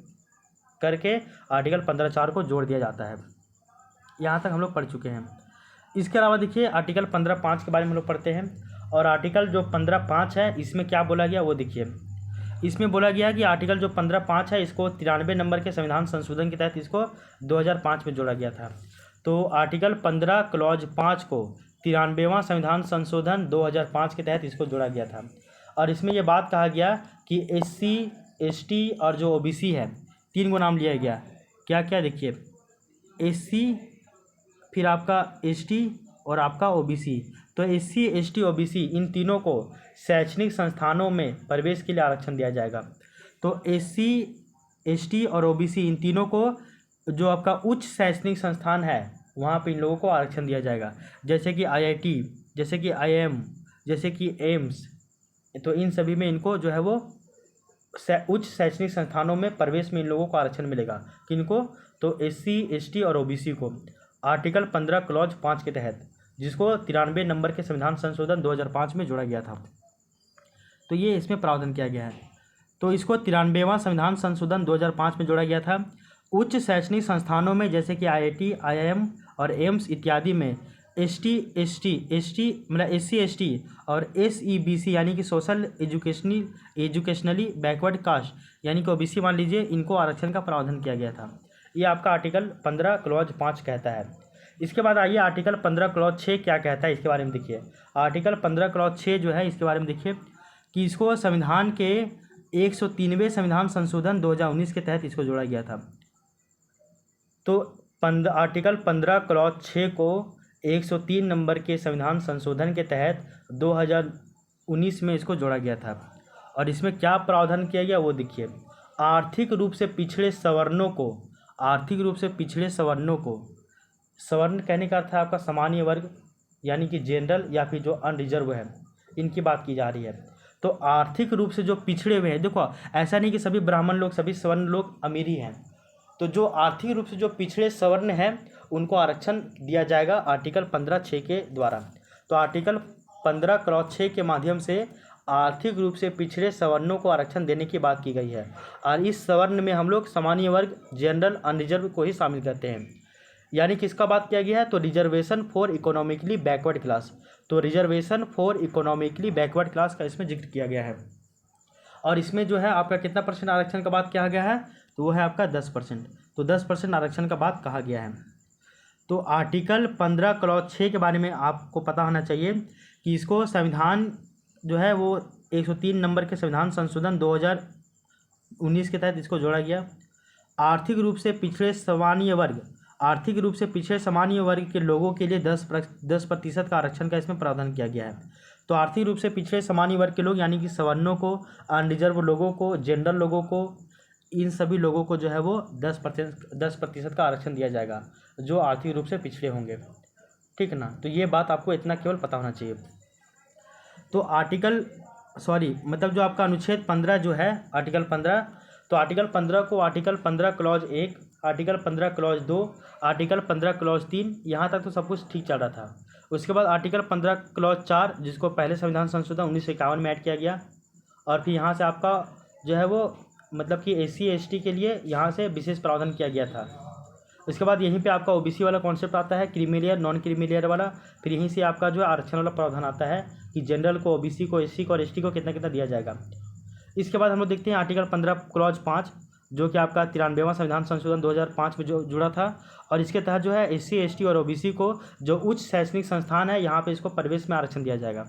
करके आर्टिकल 15(4) को जोड़ दिया जाता है। यहाँ तक हम लोग पढ़ चुके हैं। इसके अलावा देखिए आर्टिकल 15(5) के बारे में हम लोग पढ़ते हैं। और आर्टिकल जो 15(5) है इसमें क्या बोला गया वो देखिए। इसमें बोला गया कि आर्टिकल जो 15(5) है इसको 93 नंबर के संविधान संशोधन के तहत इसको 2005 में जोड़ा गया था। तो आर्टिकल 15 क्लॉज 5 को 93वां संविधान संशोधन 2005 के तहत इसको जोड़ा गया था। और इसमें यह बात कहा गया कि एससी, एसटी और जो ओबीसी है, 3 गो नाम लिया गया। क्या क्या देखिए, एससी, फिर आपका एसटी और आपका ओबीसी। तो एससी, एसटी, ओबीसी इन तीनों को शैक्षणिक संस्थानों में प्रवेश के लिए आरक्षण दिया जाएगा। तो एससी, एसटी और ओबीसी इन तीनों को जो आपका उच्च शैक्षणिक संस्थान है वहाँ पे इन लोगों को आरक्षण दिया जाएगा, जैसे कि आईआईटी, जैसे कि आईएम, जैसे कि एम्स। तो इन सभी में इनको जो है वो उच्च शैक्षणिक संस्थानों में प्रवेश में इन लोगों को आरक्षण मिलेगा। किनको? तो एससी, एसटी और ओबीसी को आर्टिकल 15 क्लॉज 5 के तहत, जिसको 93 नंबर के संविधान संशोधन 2005 में जोड़ा गया था। तो ये इसमें प्रावधान किया गया है। तो इसको 93वां संविधान संशोधन 2005 में जोड़ा गया था। उच्च शैक्षणिक संस्थानों में जैसे कि आईआईटी, आईआईएम और एम्स इत्यादि में एससी, एसटी और एसईबीसी यानी कि सोशल एजुकेशनली बैकवर्ड कास्ट यानी कि ओबीसी मान लीजिए, इनको आरक्षण का प्रावधान किया गया था। ये आपका आर्टिकल 15 क्लॉज 5 कहता है। इसके बाद आइए आर्टिकल 15 क्लॉज 6 क्या कहता है इसके बारे में देखिए। आर्टिकल 15 क्लॉज 6 जो है इसके बारे में देखिए कि इसको संविधान के 103वें संविधान संशोधन 2019 के तहत इसको जोड़ा गया था। तो आर्टिकल 15 क्लॉज 6 को 103 नंबर के संविधान संशोधन के तहत 2019 में इसको जोड़ा गया था। और इसमें क्या प्रावधान किया गया वो देखिए। आर्थिक रूप से पिछड़े सवर्णों को आर्थिक रूप से पिछड़े सवर्णों को, सवर्ण कहने का अर्थ है आपका सामान्य वर्ग यानी कि जनरल या फिर जो अनरिजर्व है, इनकी बात की जा रही है। तो आर्थिक रूप से जो पिछड़े हुए हैं, देखो ऐसा नहीं कि सभी ब्राह्मण लोग सभी सवर्ण लोग अमीर ही हैं, तो जो आर्थिक रूप से जो पिछड़े सवर्ण हैं उनको आरक्षण दिया जाएगा आर्टिकल 15(6) के द्वारा। तो आर्टिकल 15(6) के माध्यम से आर्थिक रूप से पिछड़े सवर्णों को आरक्षण देने की बात की गई है। और इस सवर्ण में हम लोग सामान्य वर्ग, जनरल, अनरिजर्व को ही शामिल करते हैं। यानी किसका बात किया गया है, तो reservation for economically backward class. तो reservation for economically backward class का इसमें जिक्र किया गया है। और इसमें जो है आपका कितना परसेंट आरक्षण का बात किया गया है, तो वो है आपका 10%। तो 10% आरक्षण का बात कहा गया है। तो आर्टिकल 15(6) के बारे में आपको पता होना चाहिए कि इसको संविधान जो है वो 103 नंबर के संविधान संशोधन 2019 के तहत इसको जोड़ा गया। आर्थिक रूप से पिछड़े सामान्य वर्ग, आर्थिक रूप से पिछड़े सामान्य वर्ग के लोगों के लिए 10% का आरक्षण का इसमें प्रावधान किया गया है। तो आर्थिक रूप से पिछड़े सामान्य वर्ग के लोग यानी कि सवर्णों को, अनरिजर्व लोगों को, जनरल लोगों को, इन सभी लोगों को जो है वो 10% का आरक्षण दिया जाएगा जो आर्थिक रूप से पिछड़े होंगे। ठीक है ना, तो ये बात आपको इतना केवल पता होना चाहिए। तो मतलब जो आपका अनुच्छेद 15 जो है आर्टिकल 15, तो आर्टिकल 15 को article 15 clause 1, article 15 clause 2, article 15 clause 3, यहाँ तक तो सब कुछ ठीक चल रहा था। उसके बाद आर्टिकल 15 क्लॉज 4 जिसको पहले संविधान संशोधन 1951 में ऐड किया गया, और फिर यहाँ से आपका जो है वो मतलब कि SC ST के लिए यहाँ से विशेष प्रावधान किया गया था। उसके बाद यहीं पे आपका OBC वाला कॉन्सेप्ट आता है, क्रीमी नॉन क्रीमी वाला। फिर यहीं से आपका जो है आरक्षण वाला प्रावधान आता है कि जनरल को, OBC को, SC को और ST को कितना कितना दिया जाएगा। इसके बाद हम लोग देखते हैं आर्टिकल 15 क्लॉज 5 जो कि आपका 93वां संविधान संशोधन 2005 में जो जुड़ा था, और इसके तहत जो है SC ST और OBC को जो उच्च शैक्षणिक संस्थान है यहाँ पे इसको प्रवेश में आरक्षण दिया जाएगा।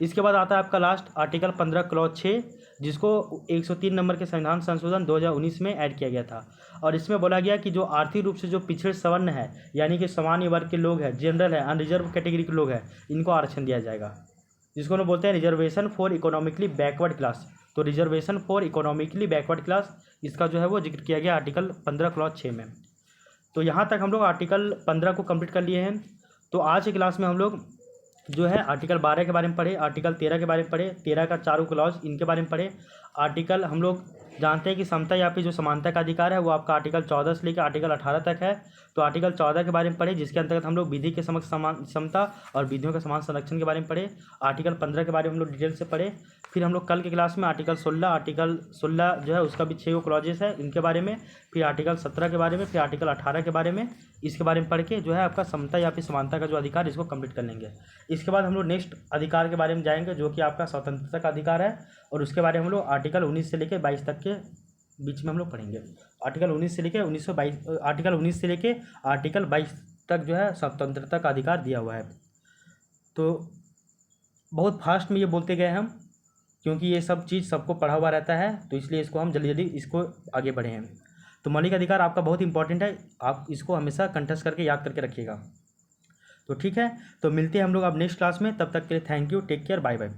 इसके बाद आता है आपका लास्ट आर्टिकल 15 क्लॉज 6 जिसको 103 नंबर के संविधान संशोधन 2019 में ऐड किया गया था, और इसमें बोला गया कि जो आर्थिक रूप से जो पिछड़े सवर्ण है यानी कि सामान्य वर्ग के लोग हैं, जनरल है, अनरिजर्व कैटेगरी के लोग हैं, इनको आरक्षण दिया जाएगा, जिसको हम बोलते हैं reservation for economically backward class. तो reservation for economically backward class इसका जो है वो जिक्र किया गया आर्टिकल 15 क्लॉज 6 में। तो यहाँ तक हम लोग आर्टिकल 15 को कंप्लीट कर लिए हैं। तो आज की क्लास में हम लोग जो है आर्टिकल 12 के बारे में पढ़े, आर्टिकल 13 के बारे में पढ़े, 13 का चारों क्लॉज इनके बारे में पढ़े। आर्टिकल हम लोग जानते हैं कि समता या फिर जो समानता का अधिकार है वो आपका आर्टिकल 14 से लेकर आर्टिकल 18 तक है। तो आर्टिकल 14 के बारे में पढ़े जिसके अंतर्गत हम लोग विधि के समक्ष समान समता और विधियों के समान संरक्षण के बारे में पढ़े। आर्टिकल 15 के बारे में हम लोग डिटेल से पढ़े। फिर हम लोग कल के क्लास में आर्टिकल 16 जो है उसका भी 6 क्लॉजेस है इनके बारे में, फिर आर्टिकल 17 के बारे में, फिर आर्टिकल 18 के बारे में, इसके बारे में पढ़ के जो है आपका समता या फिर समानता का जो अधिकार इसको कंप्लीट कर लेंगे। इसके बाद हम लोग नेक्स्ट अधिकार के बारे में जाएंगे जो कि आपका स्वतंत्रता का अधिकार है, और उसके बारे में हम लोग आर्टिकल 19 से लेकर 22 तक के बीच में हम लोग पढ़ेंगे। आर्टिकल 19 से लेकर 1922 आर्टिकल 19 से लेकर आर्टिकल 22 तक जो है स्वतंत्रता का अधिकार दिया हुआ है। तो बहुत फास्ट में ये बोलते गए हम, क्योंकि ये सब चीज़ सबको पढ़ा हुआ रहता है, तो इसलिए इसको हम जल्दी जल्दी इसको आगे बढ़े हैं। तो मौलिक अधिकार आपका बहुत इंपॉर्टेंट है, आप इसको हमेशा कंठस्थ करके याद करके रखिएगा। तो ठीक है, तो मिलते हैं हम लोग अब नेक्स्ट क्लास में, तब तक के लिए thank you, take care, bye bye.